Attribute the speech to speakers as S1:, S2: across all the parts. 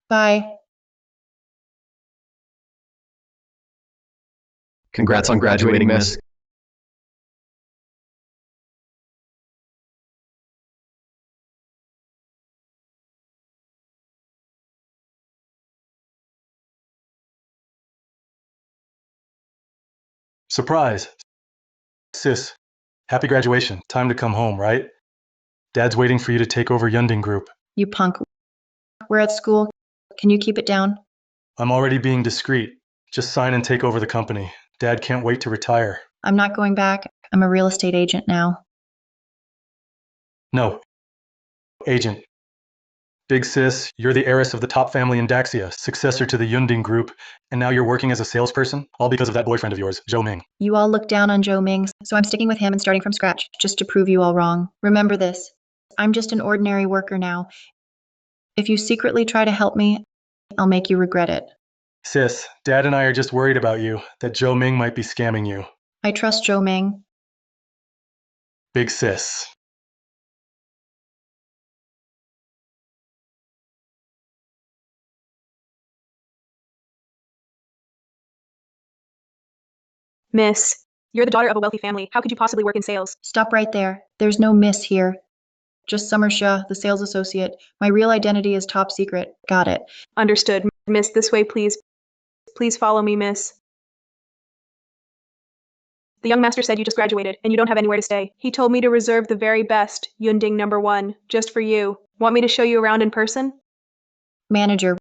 S1: Bye.
S2: Congrats on graduating, miss.
S3: Surprise. Sis, happy graduation. Time to come home, right? Dad's waiting for you to take over Yunding Group.
S1: You punk. We're at school. Can you keep it down?
S3: I'm already being discreet. Just sign and take over the company. Dad can't wait to retire.
S1: I'm not going back. I'm a real estate agent now.
S3: No. Agent. Big sis, you're the heiress of the top family in Daxia, successor to the Yunding Group, and now you're working as a salesperson? All because of that boyfriend of yours, Joe Ming.
S1: You all look down on Joe Ming, so I'm sticking with him and starting from scratch, just to prove you all wrong. Remember this. I'm just an ordinary worker now. If you secretly try to help me, I'll make you regret it.
S3: Sis, Dad and I are just worried about you, that Joe Ming might be scamming you.
S1: I trust Joe Ming.
S3: Big sis.
S4: Miss, you're the daughter of a wealthy family. How could you possibly work in sales?
S1: Stop right there. There's no miss here. Just Summer Shah, the sales associate. My real identity is top secret. Got it.
S4: Understood. Miss, this way, please. Please follow me, miss. The young master said you just graduated, and you don't have anywhere to stay. He told me to reserve the very best, Yunding #1, just for you. Want me to show you around in person?
S1: Manager.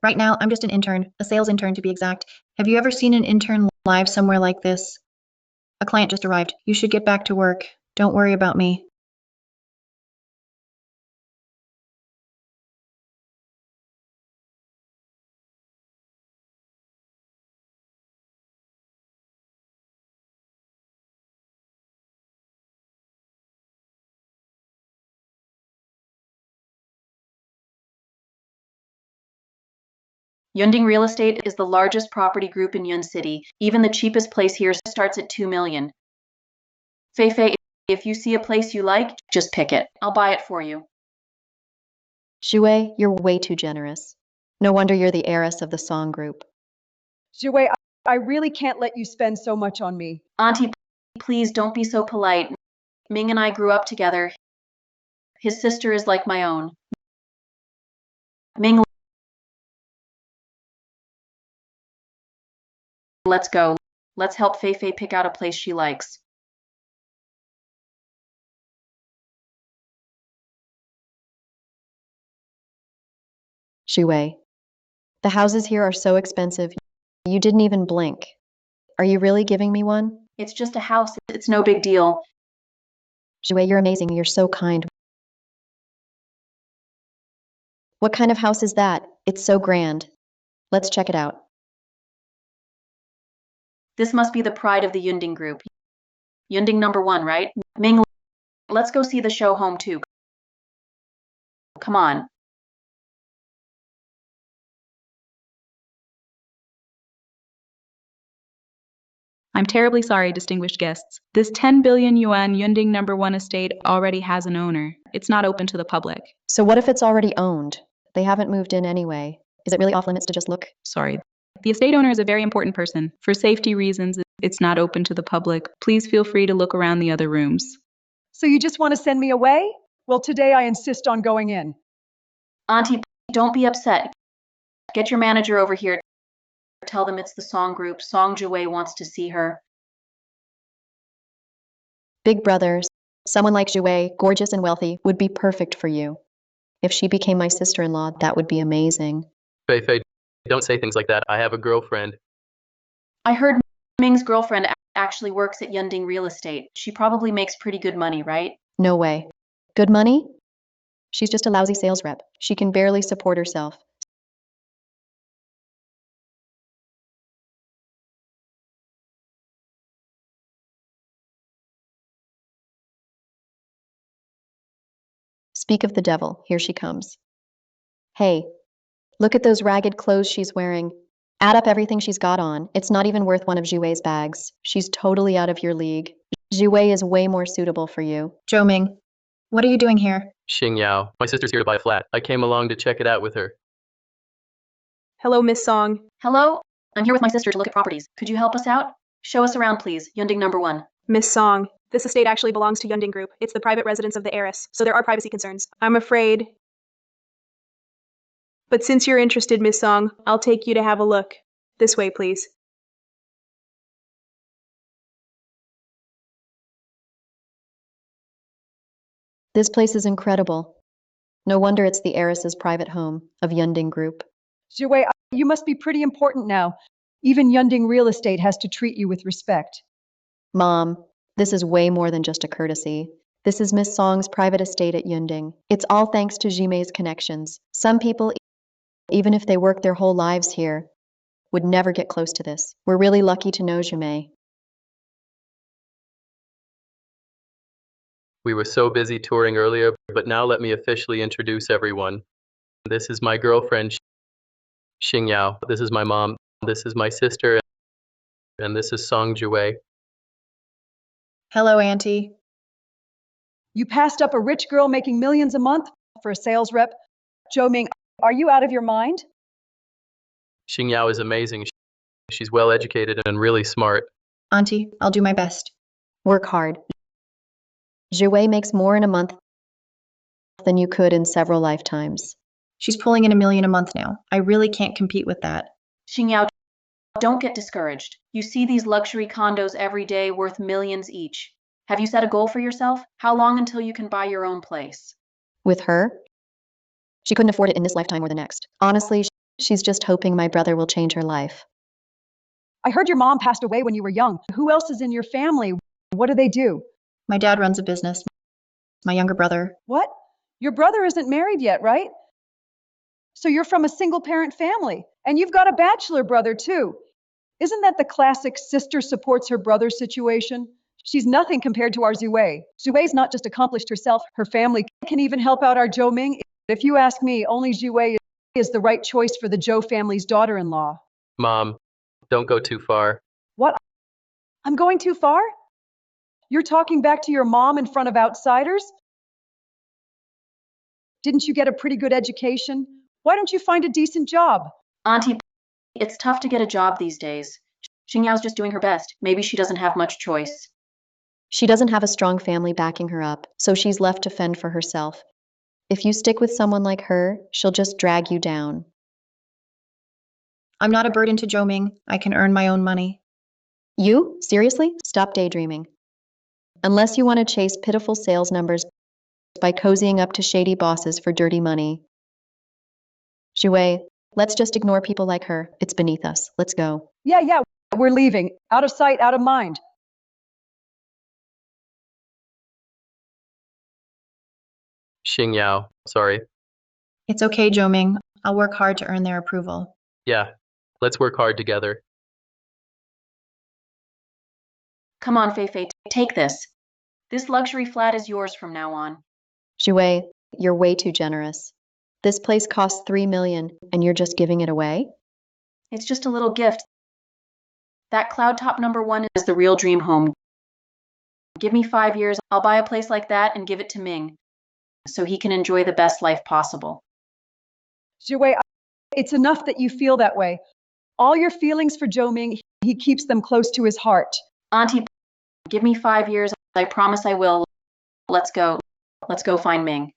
S1: Right now, I'm just an intern, a sales intern to be exact. Have you ever seen an intern live somewhere like this? A client just arrived. You should get back to work. Don't worry about me.
S5: Yunding Real Estate is the largest property group in Yun City. Even the cheapest place here starts at $2 million. Fei, if you see a place you like, just pick it. I'll buy it for you.
S6: Zhuwei, you're way too generous. No wonder you're the heiress of the song group.
S7: Zhuwei, I really can't let you spend so much on me.
S5: Auntie, please don't be so polite. Ming and I grew up together. His sister is like my own. Ming, let's go. Let's help Fei pick out a place she likes.
S6: Zhuwei, the houses here are so expensive, you didn't even blink. Are you really giving me one?
S5: It's just a house. It's no big deal.
S6: Zhuwei, you're amazing. You're so kind. What kind of house is that? It's so grand. Let's check it out.
S5: This must be the pride of the Yunding Group. Yunding #1, right? Ming, let's go see the show home too. Come on.
S8: I'm terribly sorry, distinguished guests. This 10 billion yuan Yunding #1 estate already has an owner. It's not open to the public.
S6: So what if it's already owned? They haven't moved in anyway. Is it really off limits to just look?
S8: Sorry. The estate owner is a very important person. For safety reasons, it's not open to the public. Please feel free to look around the other rooms.
S7: So you just want to send me away? Well, today I insist on going in.
S5: Auntie, don't be upset. Get your manager over here. Tell them it's the song group. Song Zhuwei wants to see her.
S6: Big brothers, someone like Zhuwei, gorgeous and wealthy, would be perfect for you. If she became my sister-in-law, that would be amazing.
S2: Fei, don't say things like that. I have a girlfriend.
S5: I heard Ming's girlfriend actually works at Yunding Real Estate. She probably makes pretty good money, right?
S6: No way. Good money? She's just a lousy sales rep. She can barely support herself. Speak of the devil, here she comes. Hey, look at those ragged clothes she's wearing. Add up everything she's got on. It's not even worth one of Zhuwei's bags. She's totally out of your league. Zhuwei is way more suitable for you.
S1: Joe Ming, what are you doing here?
S2: Xing Yao, my sister's here to buy a flat. I came along to check it out with her.
S4: Hello, Miss Song.
S5: Hello? I'm here with my sister to look at properties. Could you help us out? Show us around, please. Yunding number 1.
S4: Miss Song, this estate actually belongs to Yunding Group. It's the private residence of the heiress, so there are privacy concerns. I'm afraid. But since you're interested, Miss Song, I'll take you to have a look. This way, please.
S6: This place is incredible. No wonder it's the heiress's private home of Yunding Group.
S7: Zhuwei, you must be pretty important now. Even Yunding Real Estate has to treat you with respect.
S6: Mom, this is way more than just a courtesy. This is Miss Song's private estate at Yunding. It's all thanks to Jimei's connections. Some people, even if they work their whole lives here, would never get close to this. We're really lucky to know Jimei.
S2: We were so busy touring earlier, but now let me officially introduce everyone. This is my girlfriend, Xing Yao. This is my mom. This is my sister. And this is Song Jue.
S1: Hello, Auntie.
S7: You passed up a rich girl making millions a month for a sales rep. Zhou Ming, are you out of your mind?
S2: Xing Yao is amazing. She's well educated and really smart.
S1: Auntie, I'll do my best.
S6: Work hard. Jue makes more in a month than you could in several lifetimes.
S1: She's pulling in $1 million a month now. I really can't compete with that.
S5: Xingyao, don't get discouraged. You see these luxury condos every day worth millions each. Have you set a goal for yourself? How long until you can buy your own place?
S6: With her, she couldn't afford it in this lifetime or the next. Honestly, she's just hoping my brother will change her life.
S7: I heard your mom passed away when you were young. Who else is in your family? What do they do?
S1: My dad runs a business. My younger brother.
S7: What? Your brother isn't married yet, right? So you're from a single-parent family, and you've got a bachelor brother, too. Isn't that the classic sister supports her brother situation? She's nothing compared to our Zhuwei. Zhuwei's not just accomplished herself, her family can even help out our Zhou Ming. If you ask me, only Zhuwei is the right choice for the Zhou family's daughter-in-law.
S2: Mom, don't go too far.
S7: What? I'm going too far? You're talking back to your mom in front of outsiders? Didn't you get a pretty good education? Why don't you find a decent job?
S5: Auntie, it's tough to get a job these days. Xingyao's just doing her best. Maybe she doesn't have much choice.
S6: She doesn't have a strong family backing her up, so she's left to fend for herself. If you stick with someone like her, she'll just drag you down.
S1: I'm not a burden to Zhou Ming. I can earn my own money.
S6: You? Seriously? Stop daydreaming. Unless you want to chase pitiful sales numbers by cozying up to shady bosses for dirty money. Zhuwei, let's just ignore people like her. It's beneath us. Let's go.
S7: Yeah, we're leaving. Out of sight, out of mind.
S2: Xing Yao, sorry.
S1: It's okay, Zhou Ming. I'll work hard to earn their approval.
S2: Yeah, let's work hard together.
S5: Come on, Fei, take this. This luxury flat is yours from now on.
S6: Zhuwei, you're way too generous. This place costs $3 million, and you're just giving it away?
S5: It's just a little gift. That cloud top number 1 is the real dream home. Give me 5 years, I'll buy a place like that and give it to Ming, so he can enjoy the best life possible.
S7: Zhuwei, it's enough that you feel that way. All your feelings for Zhou Ming, he keeps them close to his heart.
S5: Auntie, give me 5 years. I promise I will. Let's go. Let's go find Ming.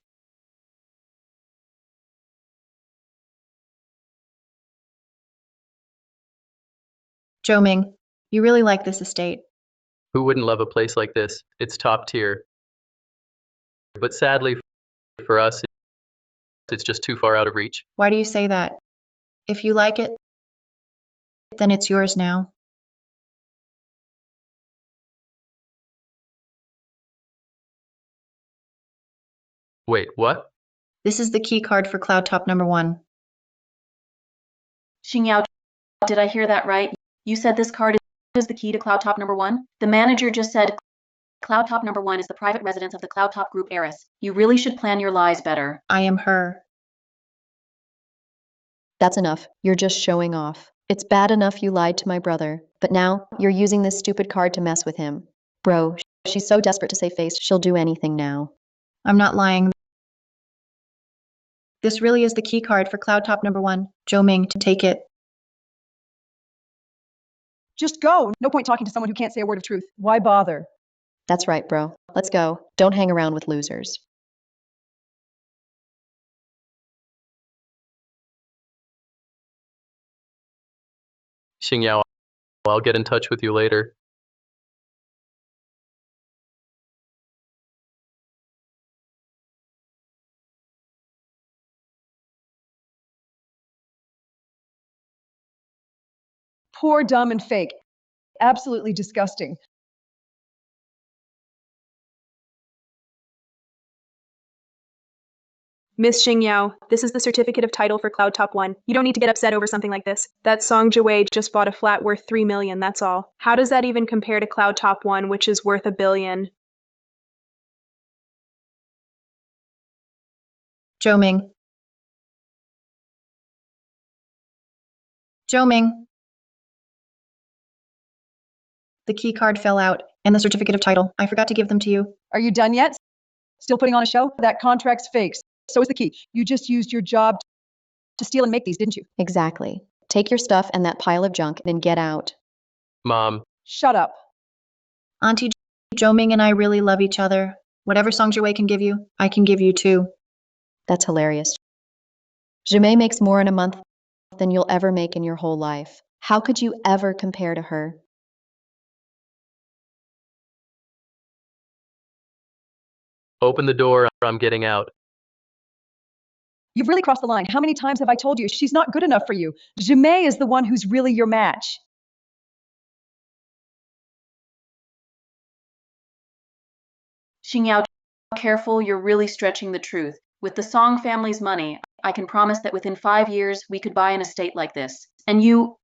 S1: Zhou Ming, you really like this estate.
S2: Who wouldn't love a place like this? It's top tier. But sadly, for us, it's just too far out of reach.
S1: Why do you say that? If you like it, then it's yours now.
S2: Wait, what?
S1: This is the key card for cloud top number 1.
S5: Xingyao, did I hear that right? You said this card is the key to cloud top number 1? The manager just said cloud top number 1 is the private residence of the cloud top group heiress. You really should plan your lies better.
S1: I am her.
S6: That's enough. You're just showing off. It's bad enough you lied to my brother, but now you're using this stupid card to mess with him. Bro, she's so desperate to save face, she'll do anything now.
S1: I'm not lying. This really is the key card for Cloud Top number 1. Zhou Ming, to take it.
S7: Just go. No point talking to someone who can't say a word of truth. Why bother?
S6: That's right, bro. Let's go. Don't hang around with losers.
S2: Xingyao, I'll get in touch with you later.
S7: Poor, dumb, and fake. Absolutely disgusting.
S4: Miss Xingyao, this is the certificate of title for Cloud Top 1. You don't need to get upset over something like this. That Song Jiwei just bought a flat worth 3 million, that's all. How does that even compare to Cloud Top 1, which is worth 1 billion?
S1: Zhou Ming. Zhou Ming. The key card fell out, and the certificate of title. I forgot to give them to you.
S7: Are you done yet? Still putting on a show? That contract's fake. So is the key. You just used your job to steal and make these, didn't you?
S6: Exactly. Take your stuff and that pile of junk and get out.
S2: Mom,
S7: Shut up.
S1: Auntie Zhou Ming and I really love each other. Whatever Song Jiwei can give you, I can give you too.
S6: That's hilarious. Jumei makes more in a month than you'll ever make in your whole life. How could you ever compare to her?
S2: open the door, I'm getting out.
S7: You've really crossed the line. How many times have I told you she's not good enough for you? Jumei is the one who's really your match.
S5: Xingyao, careful, you're really stretching the truth. With the Song family's money, I can promise that within 5 years, we could buy an estate like this. And you,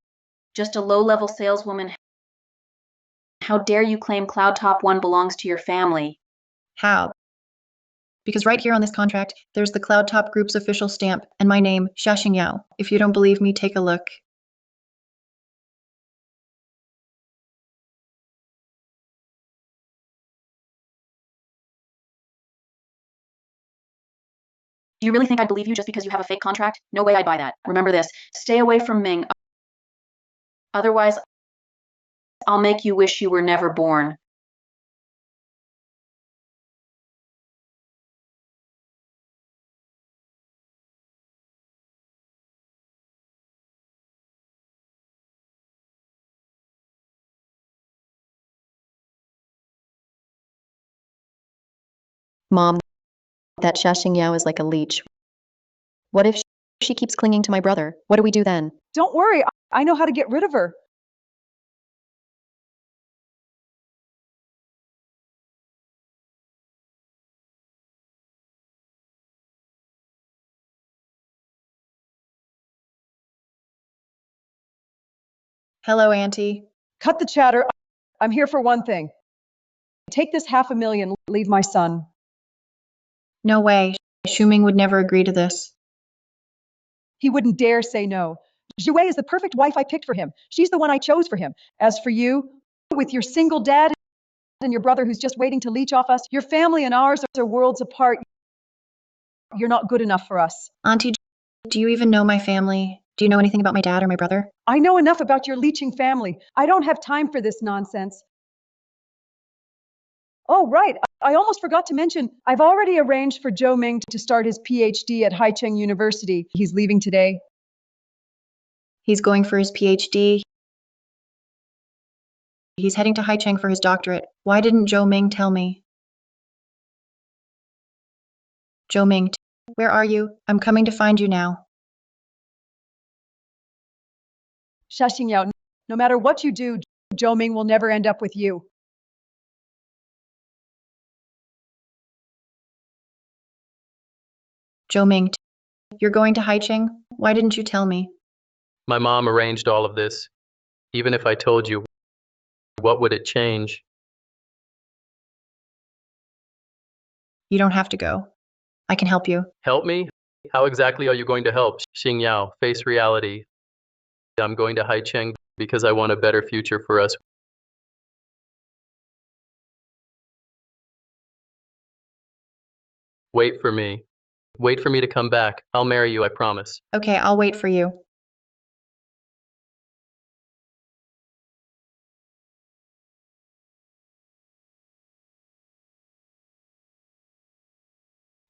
S5: just a low-level saleswoman, how dare you claim Cloud Top 1 belongs to your family?
S1: How? Because right here on this contract, there's the Cloud Top Group's official stamp and my name, Shashing Yao. If you don't believe me, take a look.
S5: Do you really think I'd believe you just because you have a fake contract? No way I'd buy that. Remember this, stay away from Ming. Otherwise, I'll make you wish you were never born.
S6: Mom, that Shashing Yao is like a leech. What if she keeps clinging to my brother? What do we do then?
S7: Don't worry. I know how to get rid of her.
S1: Hello, Auntie.
S7: Cut the chatter. I'm here for one thing. Take this $500,000, leave my son.
S1: No way. Shuming would never agree to this.
S7: He wouldn't dare say no. Jiwei is the perfect wife I picked for him. She's the one I chose for him. As for you, with your single dad and your brother who's just waiting to leech off us, your family and ours are worlds apart. You're not good enough for us.
S1: Auntie, do you even know my family? Do you know anything about my dad or my brother?
S7: I know enough about your leeching family. I don't have time for this nonsense. Oh, right. I almost forgot to mention, I've already arranged for Zhou Ming to start his PhD at Haicheng University. He's leaving today.
S1: He's going for his PhD. He's heading to Haicheng for his doctorate. Why didn't Zhou Ming tell me? Zhou Ming, where are you? I'm coming to find you now.
S7: Shashing Yao, no matter what you do, Zhou Ming will never end up with you.
S1: Zhou Ming, you're going to Haicheng? Why didn't you tell me?
S2: My mom arranged all of this. Even if I told you, what would it change?
S1: You don't have to go. I can help you.
S2: Help me? How exactly are you going to help? Xingyao, face reality. I'm going to Haicheng because I want a better future for us. Wait for me. Wait for me to come back. I'll marry you, I promise.
S1: Okay, I'll wait for you.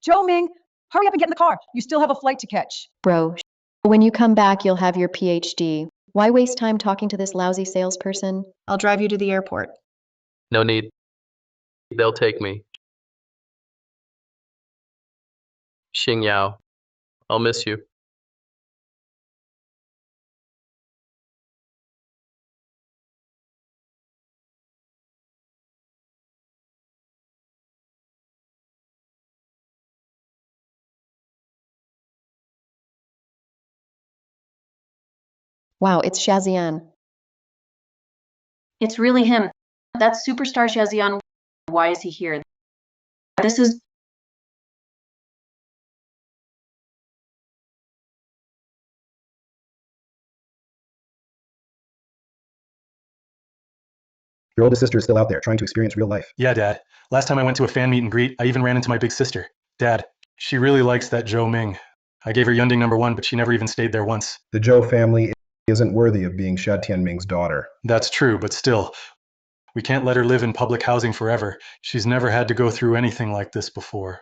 S7: Joe Ming, hurry up and get in the car. You still have a flight to catch.
S6: Bro, when you come back, you'll have your PhD. Why waste time talking to this lousy salesperson?
S1: I'll drive you to the airport.
S2: No need. They'll take me. Xing Yao, I'll miss you.
S6: Wow, it's Shazian.
S5: It's really him. That's superstar Shazian. Why is he here? This is...
S9: Your oldest sister is still out there, trying to experience real life.
S3: Yeah, Dad. Last time I went to a fan meet and greet, I even ran into my big sister. Dad, she really likes that Joe Ming. I gave her Yunding #1, but she never even stayed there once.
S9: The Zhou family isn't worthy of being Sha Tianming's daughter.
S3: That's true, but still, we can't let her live in public housing forever. She's never had to go through anything like this before.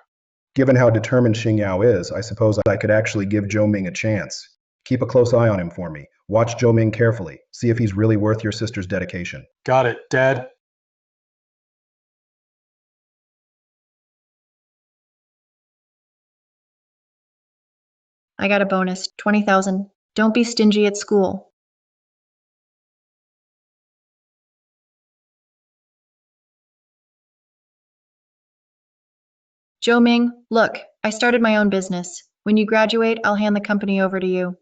S9: Given how determined Xing Yao is, I suppose I could actually give Zhou Ming a chance. Keep a close eye on him for me. Watch Zhou Ming carefully. See if he's really worth your sister's dedication.
S3: Got it, Dad.
S1: I got a bonus, 20,000. Don't be stingy at school. Joe Ming, look, I started my own business. When you graduate, I'll hand the company over to you.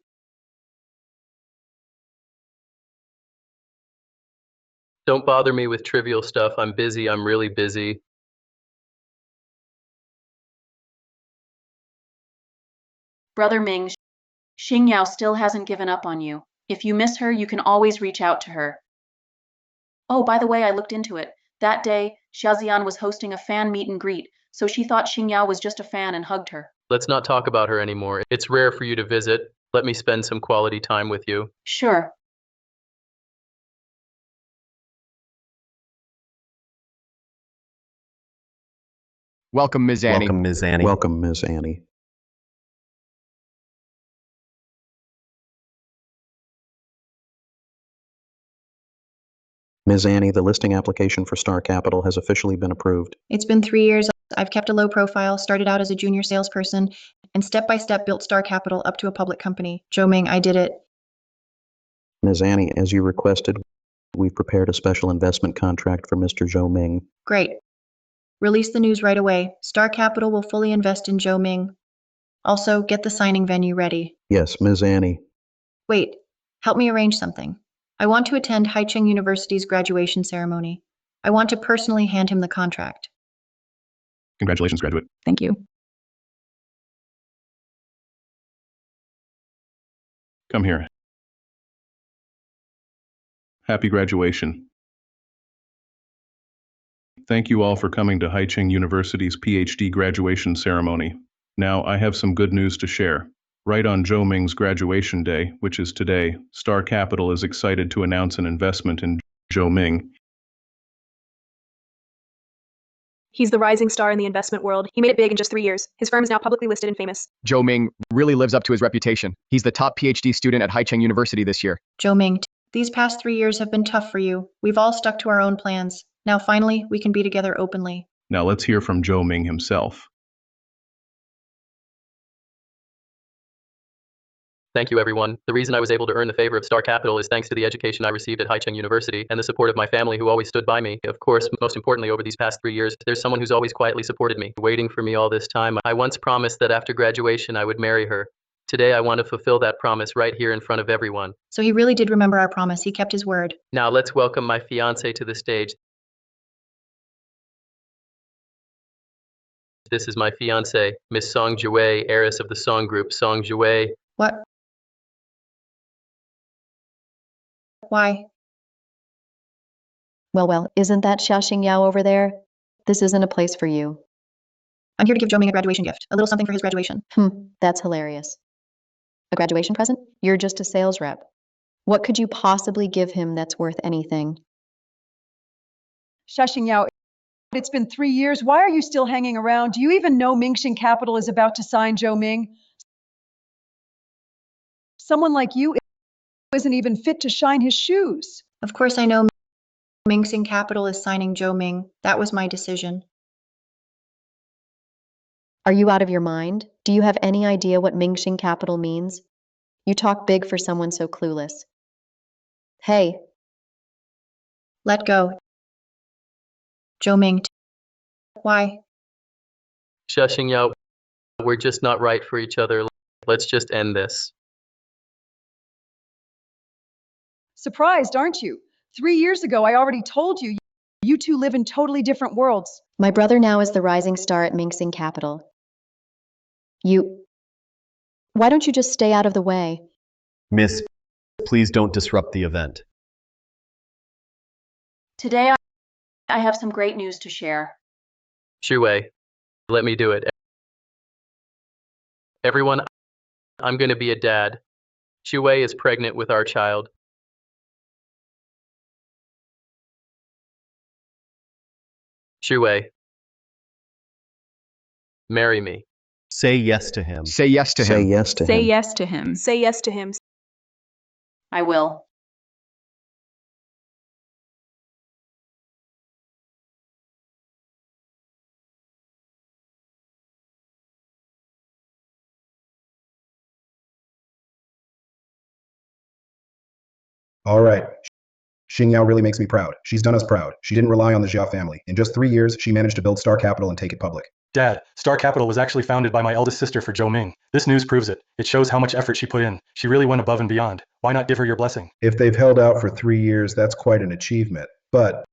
S2: Don't bother me with trivial stuff. I'm busy. I'm really busy.
S5: Brother Ming, Xing Yao still hasn't given up on you. If you miss her, you can always reach out to her. Oh, by the way, I looked into it. That day, Shazian was hosting a fan meet and greet, so she thought Xing Yao was just a fan and hugged her.
S2: Let's not talk about her anymore. It's rare for you to visit. Let me spend some quality time with you.
S5: Sure.
S10: Welcome, Ms. Annie.
S11: Welcome, Ms. Annie. Welcome, Ms. Annie. Ms. Annie, the listing application for Star Capital has officially been approved.
S1: It's been 3 years. I've kept a low profile, started out as a junior salesperson, and step by step built Star Capital up to a public company. Joe Ming, I did it.
S11: Ms. Annie, as you requested, we've prepared a special investment contract for Mr. Zhou Ming.
S1: Great. Release the news right away. Star Capital will fully invest in Joe Ming. Also, get the signing venue ready.
S11: Yes, Ms. Annie.
S1: Wait, help me arrange something. I want to attend Haicheng University's graduation ceremony. I want to personally hand him the contract.
S10: Congratulations, graduate.
S8: Thank you.
S10: Come here. Happy graduation. Thank you all for coming to Haicheng University's PhD graduation ceremony. Now, I have some good news to share. Right on Zhou Ming's graduation day, which is today, Star Capital is excited to announce an investment in Zhou Ming.
S4: He's the rising star in the investment world. He made it big in just 3 years. His firm is now publicly listed and famous.
S10: Zhou Ming really lives up to his reputation. He's the top PhD student at Haicheng University this year.
S1: Joe Ming, these past 3 years have been tough for you. We've all stuck to our own plans. Now finally, we can be together openly.
S10: Now let's hear from Zhou Ming himself.
S2: Thank you, everyone. The reason I was able to earn the favor of Star Capital is thanks to the education I received at Haicheng University and the support of my family who always stood by me. Of course, most importantly, over these past 3 years, there's someone who's always quietly supported me, waiting for me all this time. I once promised that after graduation I would marry her. Today, I want to fulfill that promise right here in front of everyone.
S1: So he really did remember our promise. He kept his word.
S2: Now let's welcome my fiancée to the stage. This is my fiancée, Miss Song Jiwei, heiress of the song group Song Jiwei.
S1: What? Why?
S6: Well, isn't that Shashing Yao over there? This isn't a place for you.
S1: I'm here to give Zhou Ming a graduation gift, a little something for his graduation.
S6: That's hilarious. A graduation present? You're just a sales rep. What could you possibly give him that's worth anything?
S7: Shashing Yao, it's been 3 years. Why are you still hanging around? Do you even know Mingxing Capital is about to sign Zhou Ming? Someone like you isn't even fit to shine his shoes.
S1: Of course I know Mingxing Capital is signing Zhou Ming. That was my decision.
S6: Are you out of your mind? Do you have any idea what Mingxing Capital means? You talk big for someone so clueless. Hey,
S1: Let go. Zhou Ming. Why?
S2: Shashing Yao, we're just not right for each other. Let's just end this.
S7: Surprised, aren't you? 3 years ago, I already told you, you two live in totally different worlds.
S6: my brother now is the rising star at Mingxing Capital. Why don't you just stay out of the way?
S12: Miss, please don't disrupt the event.
S5: Today, I have some great news to share.
S2: Shuwei, let me do it. Everyone, I'm going to be a dad. Shuwei is pregnant with our child. Shuwei, marry me.
S12: Say yes to him.
S13: Say yes to
S11: Say
S13: him.
S11: yes to
S8: Say
S11: him.
S8: yes to him.
S4: Say yes to him.
S5: I will.
S9: All right. Xing Yao really makes me proud. She's done us proud. She didn't rely on the Jia family. In just 3 years, she managed to build Star Capital and take it public.
S3: Dad, Star Capital was actually founded by my eldest sister for Zhou Ming. This news proves it. It shows how much effort she put in. She really went above and beyond. Why not give her your blessing?
S9: If they've held out for 3 years, that's quite an achievement. But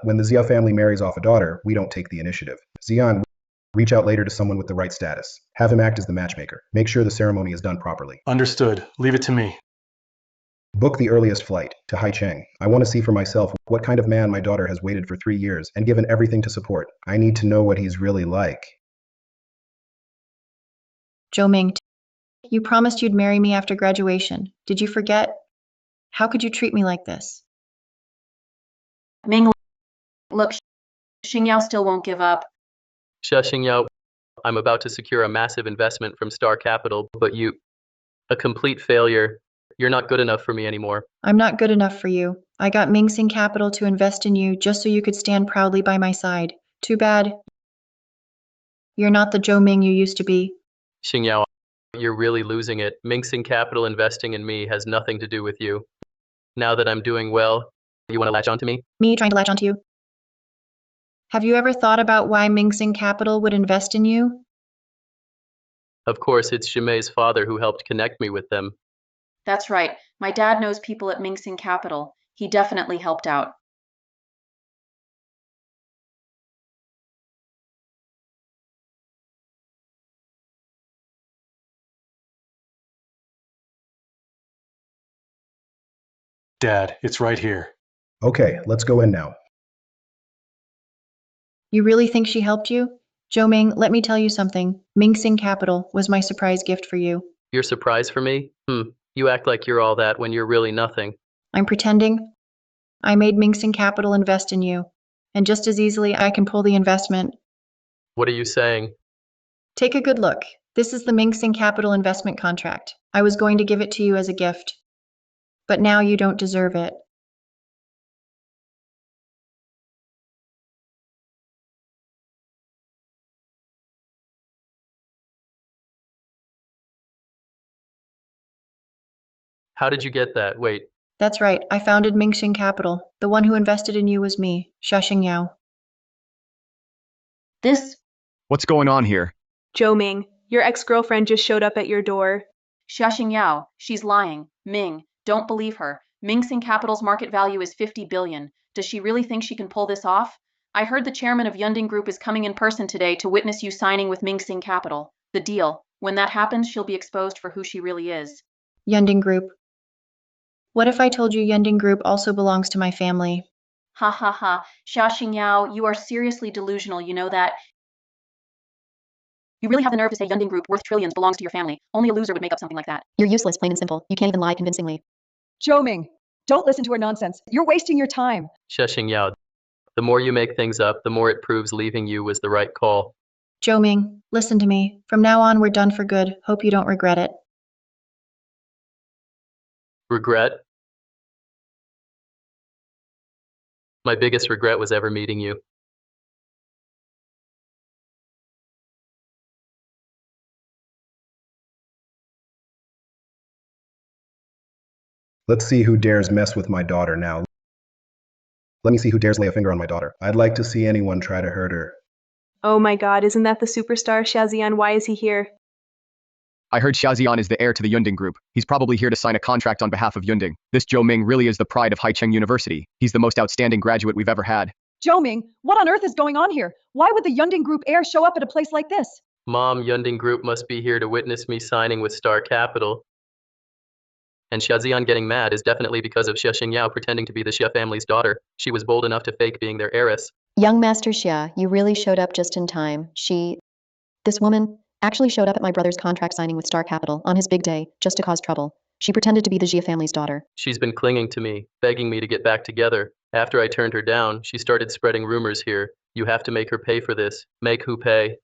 S9: when the Xia family marries off a daughter, we don't take the initiative. Xian, reach out later to someone with the right status. Have him act as the matchmaker. Make sure the ceremony is done properly.
S3: Understood. Leave it to me.
S9: Book the earliest flight to Haicheng. I want to see for myself what kind of man my daughter has waited for 3 years and given everything to support. I need to know what he's really like.
S1: Zhou Ming, you promised you'd marry me after graduation. Did you forget? How could you treat me like this?
S5: Ming, look, Xing Yao still won't give up.
S2: Shashing Yao, I'm about to secure a massive investment from Star Capital, but a complete failure. You're not good enough for me anymore.
S1: I'm not good enough for you. I got Mingxing Capital to invest in you just so you could stand proudly by my side. Too bad. You're not the Zhou Ming you used to be.
S2: Xing Yao, you're really losing it. Mingxing Capital investing in me has nothing to do with you. Now that I'm doing well, you want to latch onto me?
S1: Me trying to latch onto you? Have you ever thought about why Mingxing Capital would invest in you?
S2: Of course, it's Shimei's father who helped connect me with them.
S5: That's right. My dad knows people at Mingxing Capital. He definitely helped out.
S3: Dad, it's right here.
S9: Okay, let's go in now.
S1: You really think she helped you? Zhou Ming, let me tell you something. Mingxing Capital was my surprise gift for you.
S2: Your surprise for me? You act like you're all that when you're really nothing.
S1: I'm pretending. I made Mingxing Capital invest in you. And just as easily, I can pull the investment.
S2: What are you saying?
S1: Take a good look. This is the Mingxing Capital investment contract. I was going to give it to you as a gift. But now you don't deserve it.
S2: How did you get that? Wait,
S1: That's right. I founded Mingxing Capital. The one who invested in you was me, Shashing Yao.
S13: What's going on here?
S4: Zhou Ming, your ex-girlfriend just showed up at your door.
S5: Shashing Yao, she's lying. Ming, don't believe her. Mingxing Capital's market value is 50 billion. Does she really think she can pull this off? I heard the chairman of Yunding Group is coming in person today to witness you signing with Mingxing Capital. The deal. When that happens, she'll be exposed for who she really is.
S1: Yunding Group. What if I told you Yunding Group also belongs to my family?
S5: Ha ha ha. Shashing Yao, you are seriously delusional, you know that? You really have the nerve to say Yunding Group worth trillions belongs to your family. Only a loser would make up something like that.
S6: You're useless, plain and simple. You can't even lie convincingly.
S7: Zhou Ming, don't listen to her nonsense. You're wasting your time.
S2: Shashing Yao. The more you make things up, the more it proves leaving you was the right call.
S1: Zhou Ming, listen to me. From now on, we're done for good. Hope you don't regret it.
S2: Regret? My biggest regret was ever meeting you.
S9: Let's see who dares mess with my daughter now. Let me see who dares lay a finger on my daughter. I'd like to see anyone try to hurt her.
S4: Oh my god, isn't that the superstar Shazian? Why is he here?
S13: I heard Xiaoxian is the heir to the Yunding Group. He's probably here to sign a contract on behalf of Yunding. This Zhou Ming really is the pride of Haicheng University. He's the most outstanding graduate we've ever had.
S7: Zhou Ming, what on earth is going on here? Why would the Yunding Group heir show up at a place like this?
S2: Mom, Yunding Group must be here to witness me signing with Star Capital. And Shazian getting mad is definitely because of Shashing Yao pretending to be the Xia family's daughter. She was bold enough to fake being their heiress.
S6: Young Master Xia, you really showed up just in time. This woman, actually showed up at my brother's contract signing with Star Capital on his big day, just to cause trouble. She pretended to be the Xia family's daughter.
S2: She's been clinging to me, begging me to get back together. After I turned her down, she started spreading rumors here. You have to make her pay for this. Make who pay?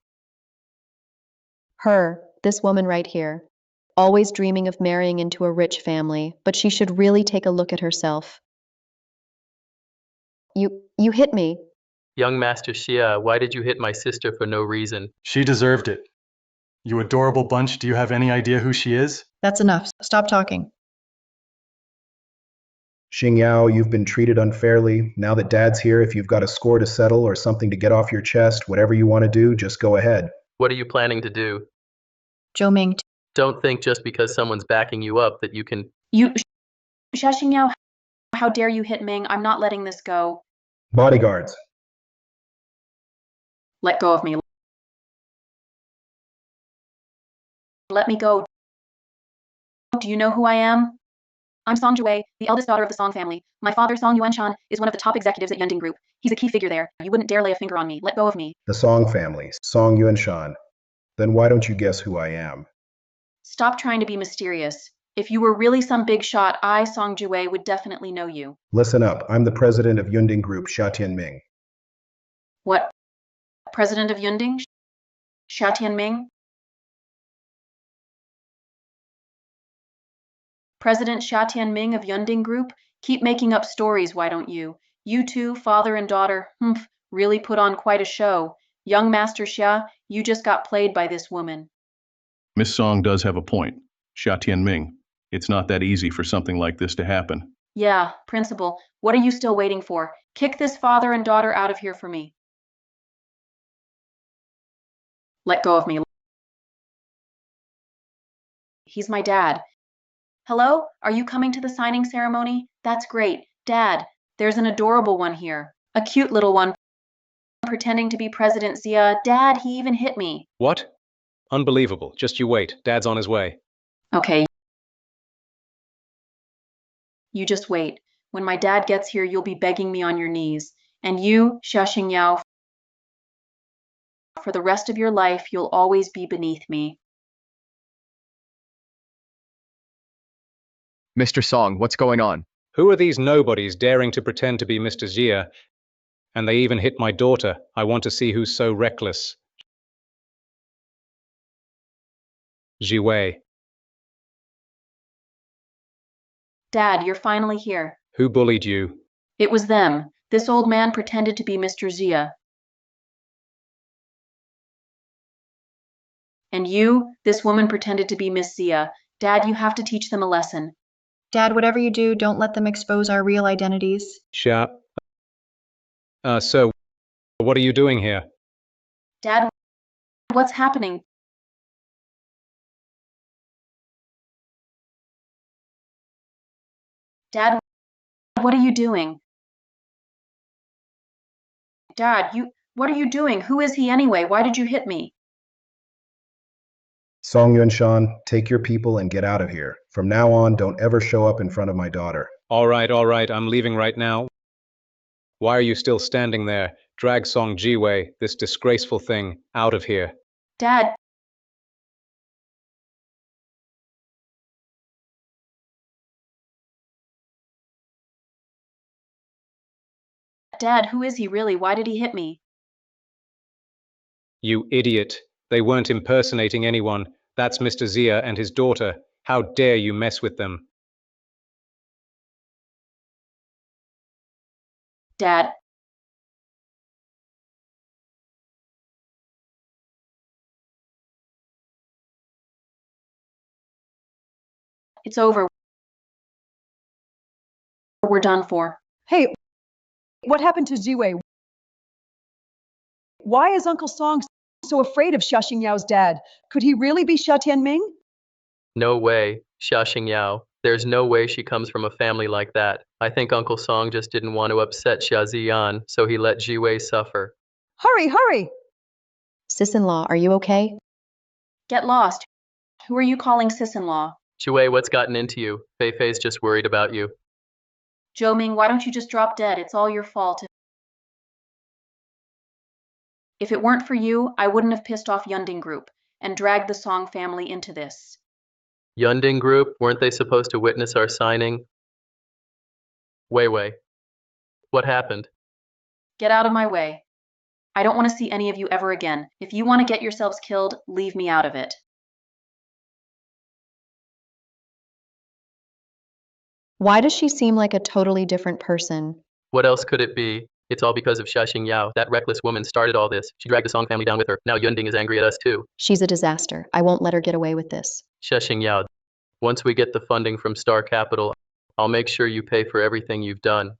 S6: Her, this woman right here. Always dreaming of marrying into a rich family, but she should really take a look at herself. You hit me.
S2: Young Master Xia, why did you hit my sister for no reason?
S3: She deserved it. You adorable bunch, do you have any idea who she is?
S1: That's enough. Stop talking.
S9: Xing Yao, you've been treated unfairly. Now that Dad's here, if you've got a score to settle or something to get off your chest, whatever you want to do, just go ahead.
S2: What are you planning to do?
S1: Zhou Ming,
S2: Don't think just because someone's backing you up that you can...
S5: Shashing Yao, how dare you hit Ming? I'm not letting this go.
S9: Bodyguards.
S5: Let go of me. Let me go. Do you know who I am? I'm Song Jiwei, the eldest daughter of the Song family. My father, Song Yuanshan, is one of the top executives at Yunding Group. He's a key figure there. You wouldn't dare lay a finger on me. Let go of me.
S9: The Song family. Song Yuanshan. Then why don't you guess who I am?
S5: Stop trying to be mysterious. If you were really some big shot, I, Song Jiwei, would definitely know you.
S9: Listen up. I'm the president of Yunding Group, Xia Ming.
S5: What? President of Yunding? Xia Ming? President Xia Ming of Yunding Group? Keep making up stories, why don't you? You two, father and daughter, really put on quite a show. Young Master Xia, you just got played by this woman.
S10: Miss Song does have a point. Xia Ming, it's not that easy for something like this to happen.
S5: Yeah, Principal, what are you still waiting for? Kick this father and daughter out of here for me. Let go of me. He's my dad. Hello? Are you coming to the signing ceremony? That's great. Dad, there's an adorable one here. A cute little one pretending to be President Xia. Dad, he even hit me.
S14: What? Unbelievable. Just you wait. Dad's on his way.
S5: Okay. You just wait. When my dad gets here, you'll be begging me on your knees. And you, Shashing Yao, for the rest of your life, you'll always be beneath me.
S13: Mr. Song, what's going on?
S14: Who are these nobodies daring to pretend to be Mr. Xia? And they even hit my daughter. I want to see who's so reckless. Jiwei.
S5: Dad, you're finally here.
S14: Who bullied you?
S5: It was them. This old man pretended to be Mr. Xia. And you, this woman pretended to be Miss Xia. Dad, you have to teach them a lesson.
S1: Dad, whatever you do, don't let them expose our real identities.
S14: So, what are you doing here?
S5: Dad, what's happening? Dad, what are you doing? Dad, what are you doing? Who is he anyway? Why did you hit me?
S9: Song Yuanshan, take your people and get out of here. From now on, don't ever show up in front of my daughter.
S14: All right, I'm leaving right now. Why are you still standing there? Drag Song Jiwei, this disgraceful thing, out of here.
S5: Dad, Dad, who is he really? Why did he hit me?
S14: You idiot. They weren't impersonating anyone. That's Mr. Zia and his daughter. How dare you mess with them?
S5: Dad. It's over. We're done for.
S7: Hey, what happened to Ziwei? Why is Uncle Song so afraid of Shashing Yao's dad? Could he really be Shatian Ming?
S2: No way, Shashing Yao. There's no way she comes from a family like that. I think Uncle Song just didn't want to upset Xia Ziyan, so he let Jiwei suffer.
S7: Hurry, hurry!
S6: Sis-in-law, are you okay?
S5: Get lost. Who are you calling sis-in-law?
S2: Jiwei, what's gotten into you? Fei Fei's just worried about you.
S5: Zhou Ming, why don't you just drop dead? It's all your fault. If it weren't for you, I wouldn't have pissed off Yunding Group and dragged the Song family into this.
S2: Yunding Group, weren't they supposed to witness our signing? Wei, what happened?
S5: Get out of my way. I don't want to see any of you ever again. If you want to get yourselves killed, leave me out of it.
S6: Why does she seem like a totally different person?
S2: What else could it be? It's all because of Shashing Yao. That reckless woman started all this. She dragged the Song family down with her. Now Yunding is angry at us too.
S6: She's a disaster. I won't let her get away with this.
S2: Shashing Yao, once we get the funding from Star Capital, I'll make sure you pay for everything you've done.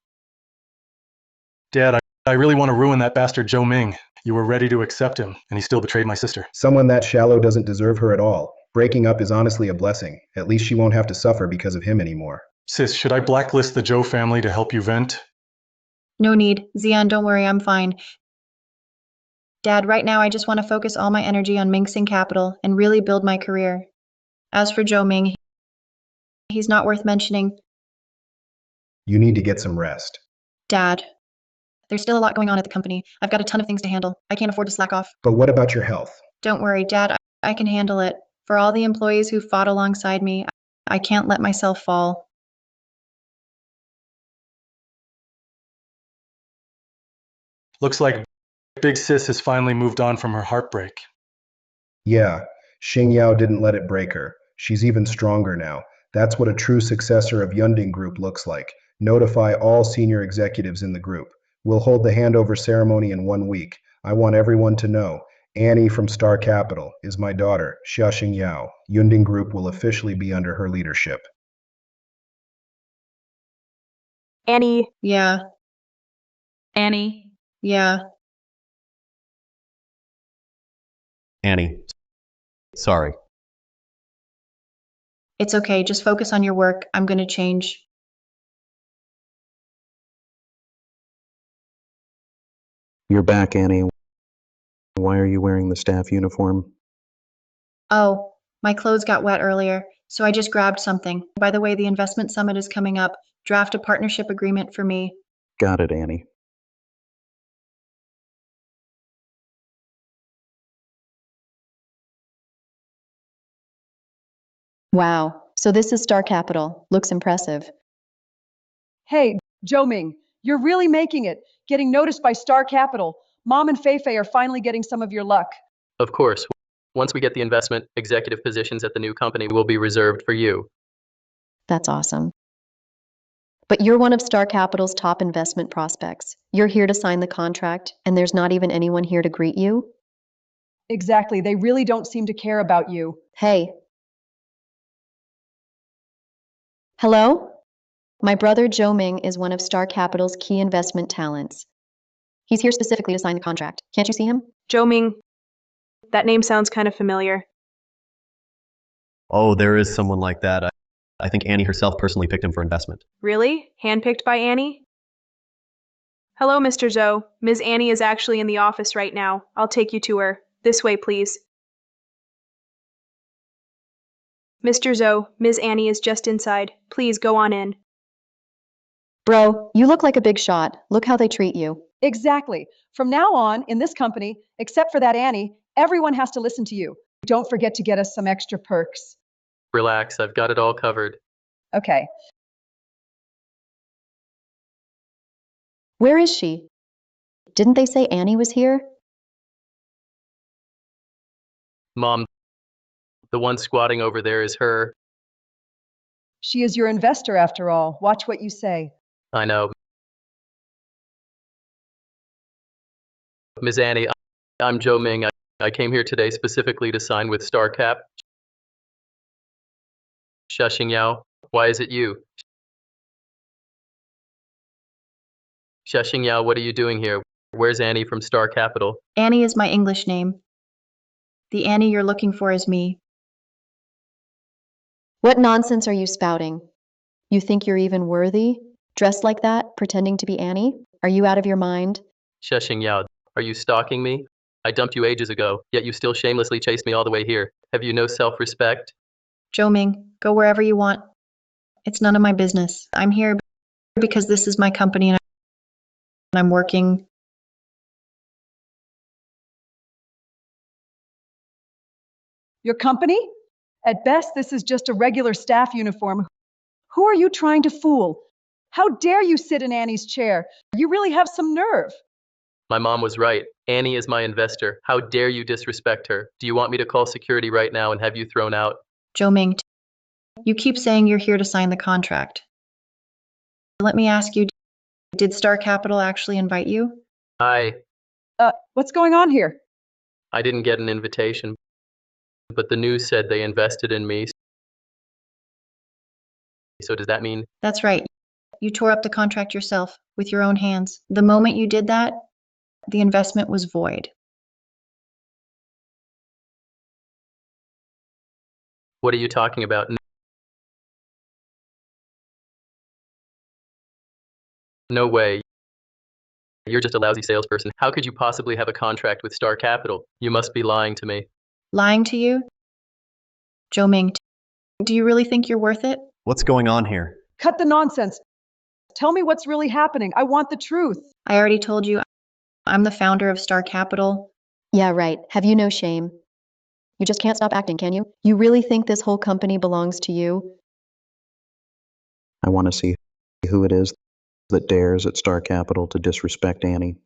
S3: Dad, I really want to ruin that bastard Zhou Ming. You were ready to accept him, and he still betrayed my sister.
S9: Someone that shallow doesn't deserve her at all. Breaking up is honestly a blessing. At least she won't have to suffer because of him anymore.
S3: Sis, should I blacklist the Zhou family to help you vent?
S1: No need. Zian, don't worry, I'm fine. Dad, right now I just want to focus all my energy on mixing capital and really build my career. As for Zhou Ming, he's not worth mentioning.
S9: You need to get some rest.
S1: Dad, there's still a lot going on at the company. I've got a ton of things to handle. I can't afford to slack off.
S9: But what about your health?
S1: Don't worry, Dad, I can handle it. For all the employees who fought alongside me, I can't let myself fall.
S3: Looks like Big Sis has finally moved on from her heartbreak.
S9: Yeah, Xing Yao didn't let it break her. She's even stronger now. That's what a true successor of Yunding Group looks like. Notify all senior executives in the group. We'll hold the handover ceremony in 1 week. I want everyone to know. Annie from Star Capital is my daughter, Shashing Yao. Yunding Group will officially be under her leadership.
S4: Annie.
S1: Yeah.
S8: Annie.
S1: Yeah.
S12: Annie. Sorry.
S1: It's okay, just focus on your work. I'm gonna change.
S11: You're back, Annie. Why are you wearing the staff uniform?
S1: Oh, my clothes got wet earlier, so I just grabbed something. By the way, the investment summit is coming up. Draft a partnership agreement for me.
S11: Got it, Annie.
S6: Wow, so this is Star Capital. Looks impressive.
S7: Hey, Zhou Ming, you're really making it. Getting noticed by Star Capital. Mom and Fei Fei are finally getting some of your luck.
S2: Of course, once we get the investment, executive positions at the new company will be reserved for you.
S6: That's awesome. But you're one of Star Capital's top investment prospects. You're here to sign the contract, and there's not even anyone here to greet you?
S7: Exactly, they really don't seem to care about you.
S6: Hey. Hello? My brother Zhou Ming is one of Star Capital's key investment talents. He's here specifically to sign the contract. Can't you see him?
S4: Zhou Ming. That name sounds kind of familiar.
S12: Oh, there is someone like that. I think Annie herself personally picked him for investment.
S4: Really? Handpicked by Annie? Hello, Mr. Zhou. Ms. Annie is actually in the office right now. I'll take you to her. This way, please. Mr. Zhou, Ms. Annie is just inside. Please go on in.
S6: Bro, you look like a big shot. Look how they treat you.
S7: Exactly. From now on, in this company, except for that Annie, everyone has to listen to you. Don't forget to get us some extra perks.
S2: Relax, I've got it all covered.
S7: Okay.
S6: Where is she? Didn't they say Annie was here?
S2: Mom, the one squatting over there is her.
S7: She is your investor after all. Watch what you say.
S2: I know. Ms. Annie, I'm Joe Ming. I came here today specifically to sign with StarCap. Shashing Yao, why is it you? Shashing Yao, what are you doing here? Where's Annie from Star Capital?
S1: Annie is my English name. The Annie you're looking for is me.
S6: What nonsense are you spouting? You think you're even worthy? Dressed like that, pretending to be Annie? Are you out of your mind?
S2: Shashing Yao, are you stalking me? I dumped you ages ago, yet you still shamelessly chased me all the way here. Have you no self-respect?
S1: Joe Ming, go wherever you want. It's none of my business. I'm here because this is my company and I'm working.
S7: Your company? At best, this is just a regular staff uniform. Who are you trying to fool? How dare you sit in Annie's chair? You really have some nerve.
S2: My mom was right. Annie is my investor. How dare you disrespect her? Do you want me to call security right now and have you thrown out?
S1: Joe Ming, you keep saying you're here to sign the contract. Let me ask you, did Star Capital actually invite you?
S7: What's going on here?
S2: I didn't get an invitation, but the news said they invested in me. So does that mean?
S1: That's right. You tore up the contract yourself with your own hands. The moment you did that, the investment was void.
S2: What are you talking about? No way. You're just a lousy salesperson. How could you possibly have a contract with Star Capital? You must be lying to me.
S1: Lying to you? Joe Ming, do you really think you're worth it?
S12: What's going on here?
S7: Cut the nonsense. Tell me what's really happening. I want the truth.
S1: I already told you, I'm the founder of Star Capital.
S6: Yeah, right. Have you no shame? You just can't stop acting, can you? You really think this whole company belongs to you?
S11: I want to see who it is that dares at Star Capital to disrespect Annie.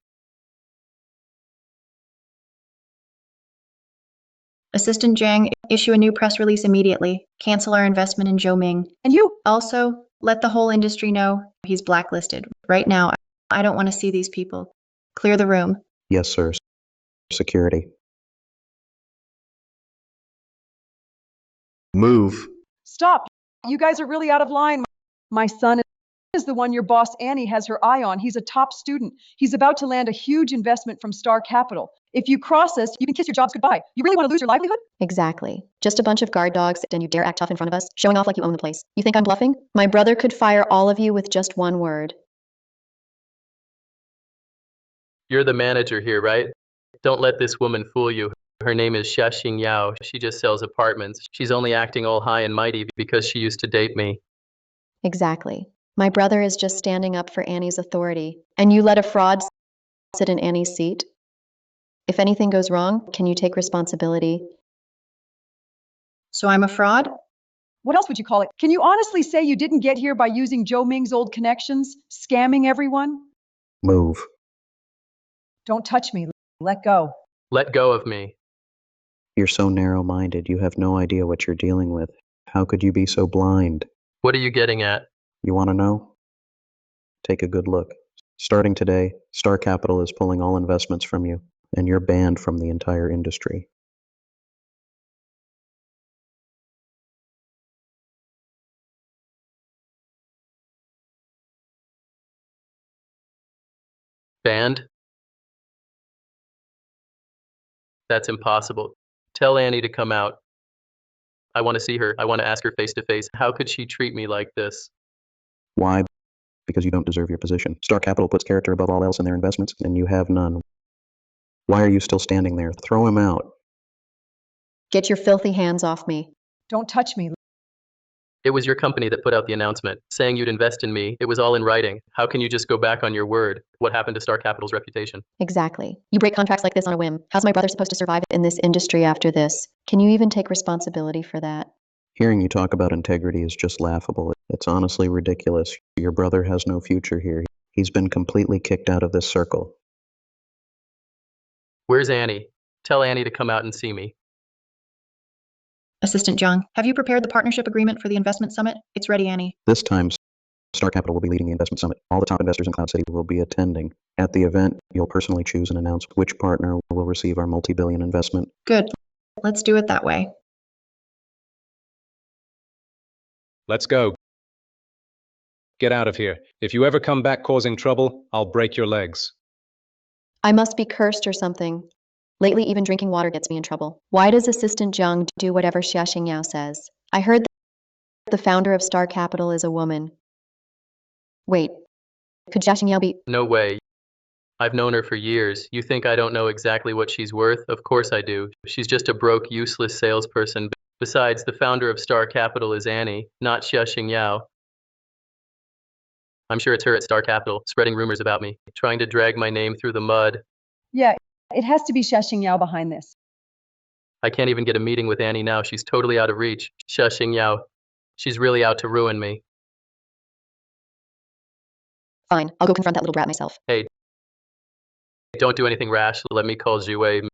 S1: Assistant Zhang, issue a new press release immediately. Cancel our investment in Joe Ming.
S7: And you?
S1: Also, let the whole industry know he's blacklisted. Right now, I don't want to see these people. Clear the room.
S11: Yes, sir. Security.
S12: Move.
S7: Stop. You guys are really out of line. My son is the one your boss Annie has her eye on. He's a top student. He's about to land a huge investment from Star Capital. If you cross us, you can kiss your jobs goodbye. You really want to lose your livelihood?
S6: Exactly. Just a bunch of guard dogs, and you dare act tough in front of us, showing off like you own the place. You think I'm bluffing? My brother could fire all of you with just one word.
S2: You're the manager here, right? Don't let this woman fool you. Her name is Shashing Yao. She just sells apartments. She's only acting all high and mighty because she used to date me.
S6: Exactly. My brother is just standing up for Annie's authority, and you let a fraud sit in Annie's seat? If anything goes wrong, can you take responsibility?
S1: So I'm a fraud?
S7: What else would you call it? Can you honestly say you didn't get here by using Joe Ming's old connections, scamming everyone?
S11: Move.
S7: Don't touch me. Let go.
S2: Let go of me.
S11: You're so narrow-minded, you have no idea what you're dealing with. How could you be so blind?
S2: What are you getting at?
S11: You want to know? Take a good look. Starting today, Star Capital is pulling all investments from you, and you're banned from the entire industry.
S2: Banned? That's impossible. Tell Annie to come out. I want to see her. I want to ask her face to face. How could she treat me like this?
S11: Why? Because you don't deserve your position. Star Capital puts character above all else in their investments, and you have none. Why are you still standing there? Throw him out.
S6: Get your filthy hands off me.
S7: Don't touch me.
S2: It was your company that put out the announcement, saying you'd invest in me. It was all in writing. How can you just go back on your word? What happened to Star Capital's reputation?
S6: Exactly. You break contracts like this on a whim. How's my brother supposed to survive in this industry after this? Can you even take responsibility for that?
S11: Hearing you talk about integrity is just laughable. It's honestly ridiculous. Your brother has no future here. He's been completely kicked out of this circle.
S2: Where's Annie? Tell Annie to come out and see me.
S1: Assistant Jung, have you prepared the partnership agreement for the investment summit? It's ready, Annie.
S11: This time, Star Capital will be leading the investment summit. All the top investors in Cloud City will be attending. At the event, you'll personally choose and announce which partner will receive our multi-billion investment.
S1: Good. Let's do it that way.
S14: Let's go. Get out of here. If you ever come back causing trouble, I'll break your legs.
S6: I must be cursed or something. Lately, even drinking water gets me in trouble. Why does Assistant Jung do whatever Shashing says? I heard that the founder of Star Capital is a woman. Wait, could Shashing be?
S2: No way. I've known her for years. You think I don't know exactly what she's worth? Of course I do. She's just a broke, useless salesperson. Besides, the founder of Star Capital is Annie, not Shashing. I'm sure it's her at Star Capital, spreading rumors about me, trying to drag my name through the mud.
S7: Yeah, it has to be Shashing behind this.
S2: I can't even get a meeting with Annie now. She's totally out of reach. Shashing. She's really out to ruin me.
S6: Fine, I'll go confront that little brat myself.
S2: Hey, don't do anything rash. Let me call Zhuwei.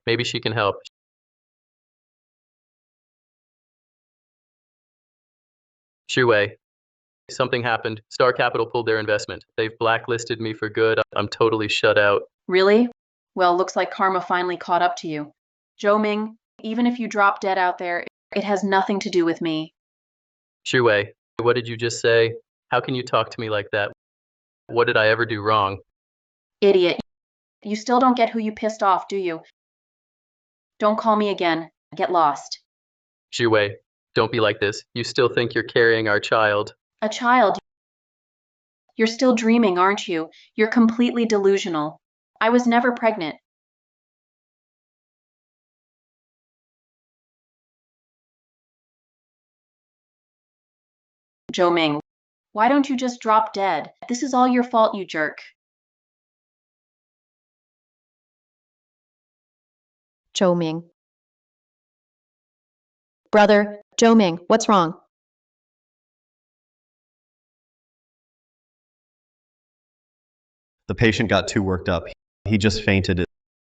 S2: Maybe she can help. Zhuwei, something happened. Star Capital pulled their investment. They've blacklisted me for good. I'm totally shut out.
S5: Really? Well, looks like karma finally caught up to you. Joe Ming, even if you drop dead out there, it has nothing to do with me.
S2: Zhuwei, what did you just say? How can you talk to me like that? What did I ever do wrong?
S5: Idiot. You still don't get who you pissed off, do you? Don't call me again. Get lost.
S2: Zhuwei, don't be like this. You still think you're carrying our child.
S5: A child? You're still dreaming, aren't you? You're completely delusional. I was never pregnant. Joe Ming, why don't you just drop dead? This is all your fault, you jerk.
S6: Joe Ming. Brother, Joe Ming, what's wrong?
S12: The patient got too worked up. He just fainted.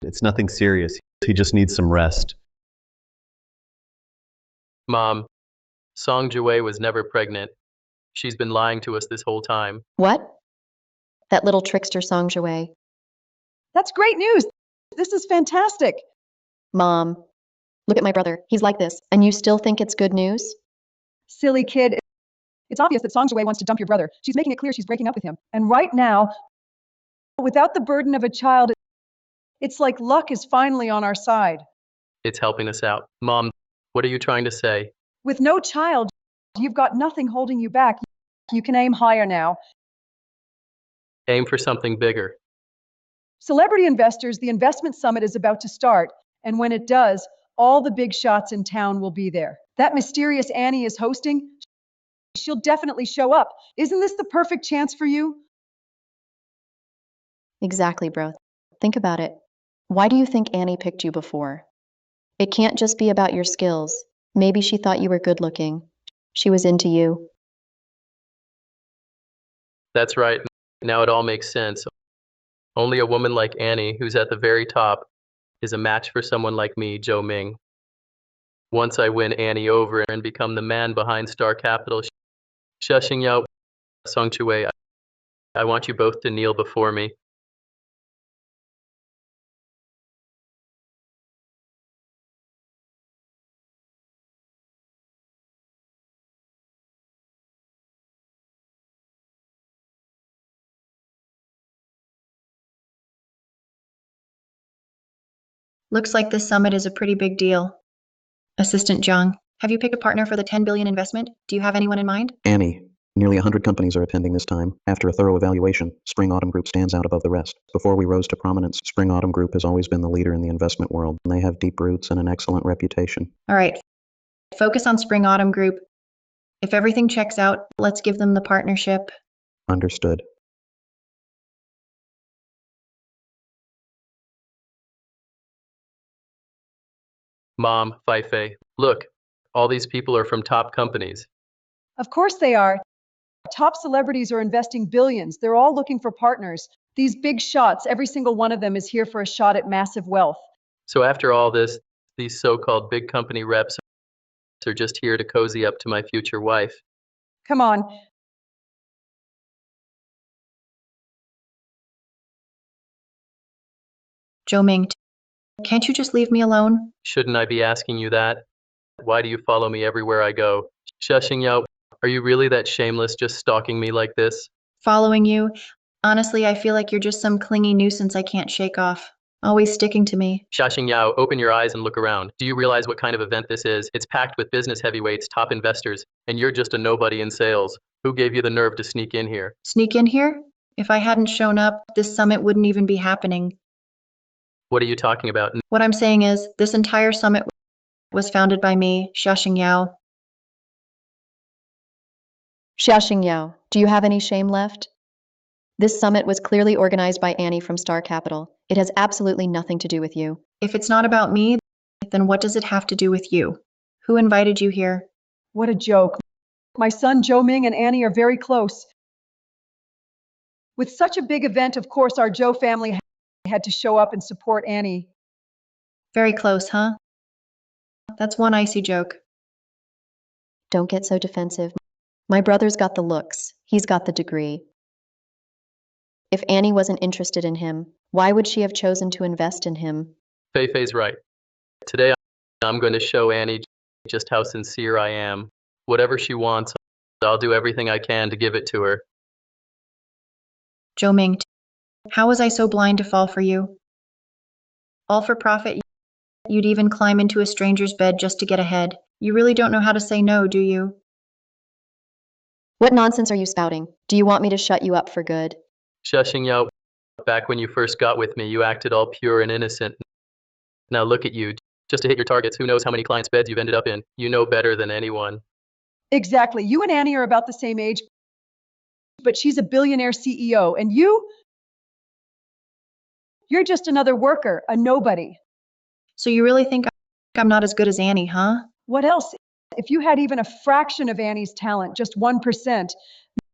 S12: It's nothing serious. He just needs some rest.
S2: Mom, Song Zhuwei was never pregnant. She's been lying to us this whole time.
S6: What? That little trickster Song Zhuwei.
S7: That's great news. This is fantastic.
S6: Mom, look at my brother. He's like this, and you still think it's good news?
S7: Silly kid. It's obvious that Song Zhuwei wants to dump your brother. She's making it clear she's breaking up with him. And right now, without the burden of a child, it's like luck is finally on our side.
S2: It's helping us out. Mom, what are you trying to say?
S7: With no child, you've got nothing holding you back. You can aim higher now.
S2: Aim for something bigger.
S7: Celebrity investors, the investment summit is about to start. And when it does, all the big shots in town will be there. That mysterious Annie is hosting. She'll definitely show up. Isn't this the perfect chance for you?
S6: Exactly, bro. Think about it. Why do you think Annie picked you before? It can't just be about your skills. Maybe she thought you were good looking. She was into you.
S2: That's right. Now it all makes sense. Only a woman like Annie, who's at the very top, is a match for someone like me, Joe Ming. Once I win Annie over and become the man behind Star Capital, Shashing Song Zhuwei, I want you both to kneel before me.
S1: Looks like this summit is a pretty big deal. Assistant Jung, have you picked a partner for the 10 billion investment? Do you have anyone in mind?
S11: Annie, nearly 100 companies are attending this time. After a thorough evaluation, Spring Autumn Group stands out above the rest. Before we rose to prominence, Spring Autumn Group has always been the leader in the investment world, and they have deep roots and an excellent reputation.
S1: All right. Focus on Spring Autumn Group. If everything checks out, let's give them the partnership.
S11: Understood.
S2: Mom, Feifei, look, all these people are from top companies.
S7: Of course they are. Top celebrities are investing billions. They're all looking for partners. These big shots, every single one of them is here for a shot at massive wealth.
S2: So after all this, these so-called big company reps are just here to cozy up to my future wife.
S7: Come on.
S1: Joe Ming, can't you just leave me alone?
S2: Shouldn't I be asking you that? Why do you follow me everywhere I go? Shashing Yao, are you really that shameless just stalking me like this?
S1: Following you? Honestly, I feel like you're just some clingy nuisance I can't shake off. Always sticking to me.
S2: Shashing Yao, open your eyes and look around. Do you realize what kind of event this is? It's packed with business heavyweights, top investors, and you're just a nobody in sales. Who gave you the nerve to sneak in here?
S1: Sneak in here? If I hadn't shown up, this summit wouldn't even be happening.
S2: What are you talking about?
S1: What I'm saying is, this entire summit was founded by me, Shashing Yao.
S6: Shashing Yao, do you have any shame left? This summit was clearly organized by Annie from Star Capital. It has absolutely nothing to do with you.
S1: If it's not about me, then what does it have to do with you? Who invited you here?
S7: What a joke. My son Joe Ming and Annie are very close. With such a big event, of course, our Joe family had to show up and support Annie.
S1: Very close, huh? That's one icy joke.
S6: Don't get so defensive. My brother's got the looks. He's got the degree. If Annie wasn't interested in him, why would she have chosen to invest in him?
S2: Fei-Fei's right. Today, I'm going to show Annie just how sincere I am. Whatever she wants, I'll do everything I can to give it to her.
S1: Joe Ming, how was I so blind to fall for you? All for profit, you'd even climb into a stranger's bed just to get ahead. You really don't know how to say no, do you?
S6: What nonsense are you spouting? Do you want me to shut you up for good?
S2: Shashing Yao, back when you first got with me, you acted all pure and innocent. Now look at you, just to hit your targets. Who knows how many clients' beds you've ended up in? You know better than anyone.
S7: Exactly. You and Annie are about the same age, but she's a billionaire CEO, and you're just another worker, a nobody.
S1: So you really think I'm not as good as Annie, huh?
S7: What else? If you had even a fraction of Annie's talent, just 1%,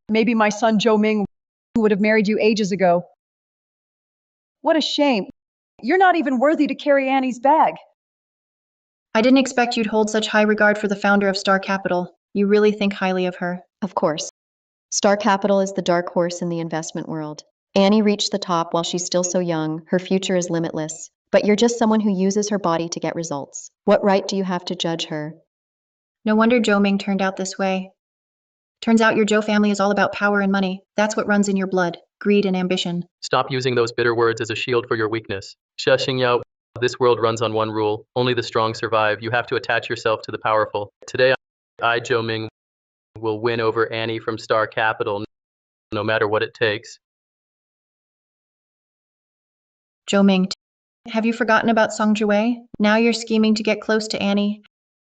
S7: maybe my son Joe Ming would have married you ages ago. What a shame. You're not even worthy to carry Annie's bag.
S1: I didn't expect you'd hold such high regard for the founder of Star Capital. You really think highly of her.
S6: Of course. Star Capital is the dark horse in the investment world. Annie reached the top while she's still so young. Her future is limitless. But you're just someone who uses her body to get results. What right do you have to judge her?
S1: No wonder Joe Ming turned out this way. Turns out your Joe family is all about power and money. That's what runs in your blood, greed and ambition.
S2: Stop using those bitter words as a shield for your weakness. Shashing Yao, this world runs on one rule. Only the strong survive. You have to attach yourself to the powerful. Today, I, Joe Ming, will win over Annie from Star Capital, no matter what it takes.
S1: Joe Ming, have you forgotten about Song Jue? Now you're scheming to get close to Annie.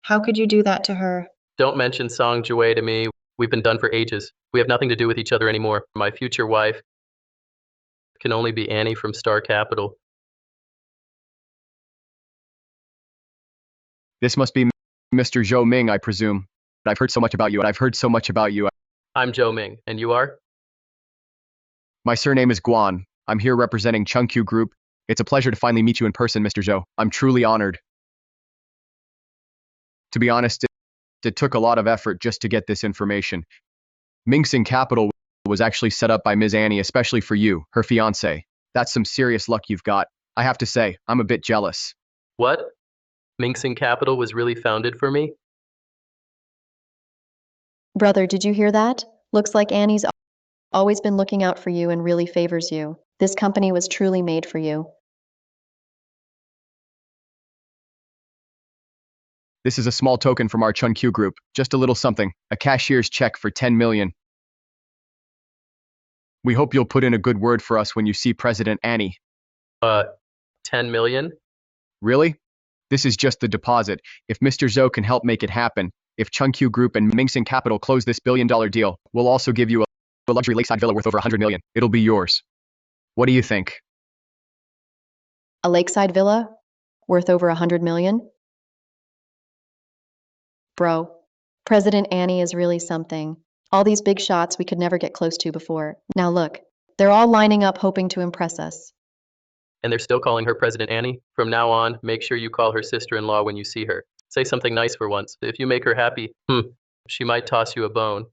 S1: How could you do that to her?
S2: Don't mention Song Jue to me. We've been done for ages. We have nothing to do with each other anymore. My future wife can only be Annie from Star Capital.
S13: This must be Mr. Zhou Ming, I presume. I've heard so much about you.
S2: I'm Joe Ming, and you are?
S13: My surname is Guan. I'm here representing Chungq Group. It's a pleasure to finally meet you in person, Mr. Zhou. I'm truly honored. To be honest, it took a lot of effort just to get this information. Ming Capital was actually set up by Ms. Annie, especially for you, her fiancé. That's some serious luck you've got. I have to say, I'm a bit jealous.
S2: What? Ming Capital was really founded for me?
S6: Brother, did you hear that? Looks like Annie's always been looking out for you and really favors you. This company was truly made for you.
S13: This is a small token from our Chungq Group. Just a little something. A cashier's check for 10 million. We hope you'll put in a good word for us when you see President Annie.
S2: 10 million?
S13: Really? This is just the deposit. If Mr. Zhou can help make it happen, if Chungq Group and Ming Capital close this billion-dollar deal, we'll also give you a luxury lakeside villa worth over 100 million. It'll be yours. What do you think?
S6: A lakeside villa? Worth over 100 million? Bro, President Annie is really something. All these big shots we could never get close to before. Now look, They're all lining up hoping to impress us.
S2: And they're still calling her President Annie? From now on, make sure you call her sister-in-law when you see her. Say something nice for once. If you make her happy, she might toss you a bone.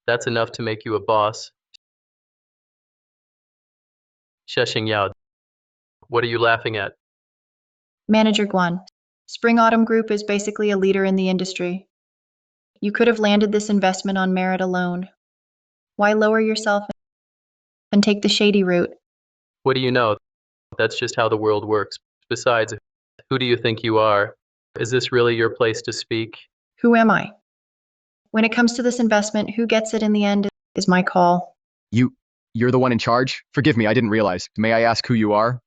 S2: That's enough to make you a boss. Shashing Yao, what are you laughing at?
S1: Manager Guan, Spring Autumn Group is basically a leader in the industry. You could have landed this investment on merit alone. Why lower yourself and take the shady route?
S2: What do you know? That's just how the world works. Besides, who do you think you are? Is this really your place to speak?
S1: Who am I? When it comes to this investment, who gets it in the end is my call.
S13: You're the one in charge? Forgive me, I didn't realize. May I ask who you are?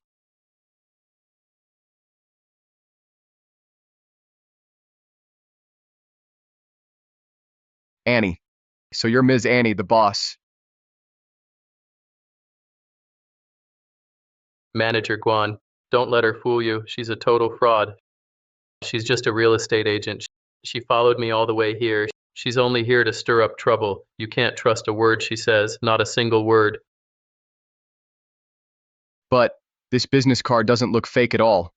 S13: Annie. So you're Ms. Annie, the boss.
S2: Manager Guan, don't let her fool you. She's a total fraud. She's just a real estate agent. She followed me all the way here. She's only here to stir up trouble. You can't trust a word she says, not a single word.
S13: But this business card doesn't look fake at all.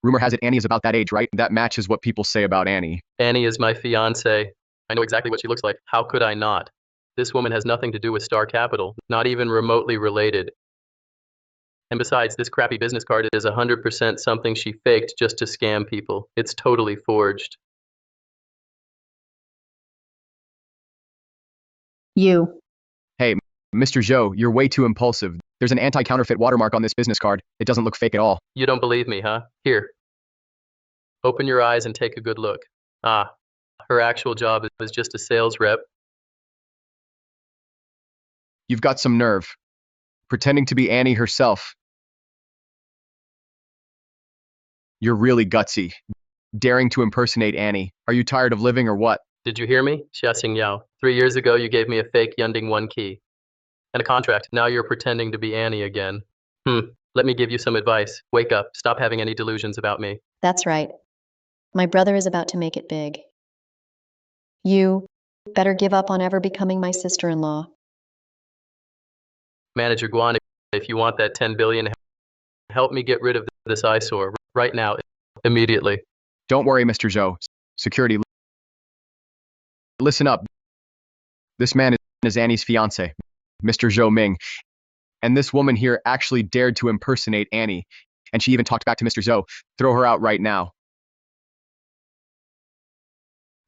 S13: Rumor has it Annie is about that age, right? That matches what people say about Annie.
S2: Annie is my fiancée. I know exactly what she looks like. How could I not? This woman has nothing to do with Star Capital, not even remotely related. And besides, this crappy business card is 100% something she faked just to scam people. It's totally forged.
S1: You.
S13: Hey, Mr. Zhou, you're way too impulsive. There's an anti-counterfeit watermark on this business card. It doesn't look fake at all.
S2: You don't believe me, huh? Here. Open your eyes and take a good look. Ah, her actual job is just a sales rep.
S13: You've got some nerve. Pretending to be Annie herself. You're really gutsy. Daring to impersonate Annie. Are you tired of living or what?
S2: Did you hear me? Shashing Yao. 3 years ago, you gave me a fake Yunding 1 key. And a contract. Now you're pretending to be Annie again. Let me give you some advice. Wake up. Stop having any delusions about me.
S6: That's right. My brother is about to make it big. You better give up on ever becoming my sister-in-law.
S2: Manager Guan, if you want that 10 billion, help me get rid of this eyesore right now, immediately.
S13: Don't worry, Mr. Zhou. Security. Listen up. This man is Annie's fiancé, Mr. Zhou Ming. And this woman here actually dared to impersonate Annie. And she even talked back to Mr. Zhou. Throw her out right now.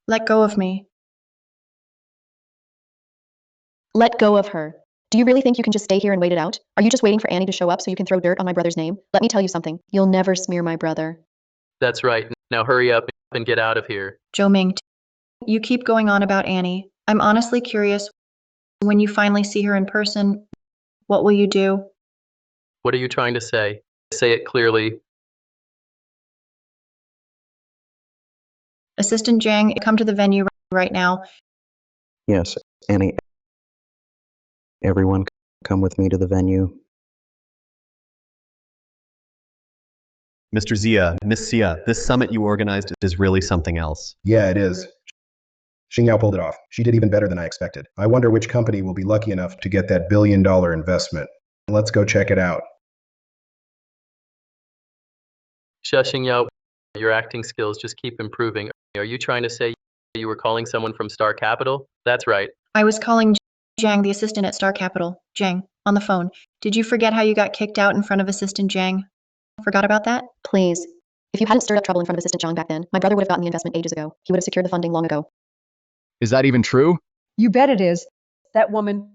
S1: Let go of me.
S6: Let go of her. Do you really think you can just stay here and wait it out? Are you just waiting for Annie to show up so you can throw dirt on my brother's name? Let me tell you something. You'll never smear my brother.
S2: That's right. Now hurry up and get out of here.
S1: Zhou Ming, you keep going on about Annie. I'm honestly curious, when you finally see her in person, what will you do?
S2: What are you trying to say? Say it clearly.
S1: Assistant Zhang, come to the venue right now.
S11: Yes, Annie. Everyone, come with me to the venue.
S12: Mr. Zia, Miss Sia, this summit you organized is really something else.
S9: Yeah, it is. Xingyao pulled it off. She did even better than I expected. I wonder which company will be lucky enough to get that billion-dollar investment. Let's go check it out.
S2: Shashing Yao, your acting skills just keep improving. Are you trying to say you were calling someone from Star Capital? That's right.
S1: I was calling Zhang, the assistant at Star Capital. Zhang, on the phone. Did you forget how you got kicked out in front of Assistant Zhang? Forgot about that?
S6: Please. If you hadn't stirred up trouble in front of Assistant Zhang back then, my brother would have gotten the investment ages ago. He would have secured the funding long ago.
S13: Is that even true?
S7: You bet it is. That woman.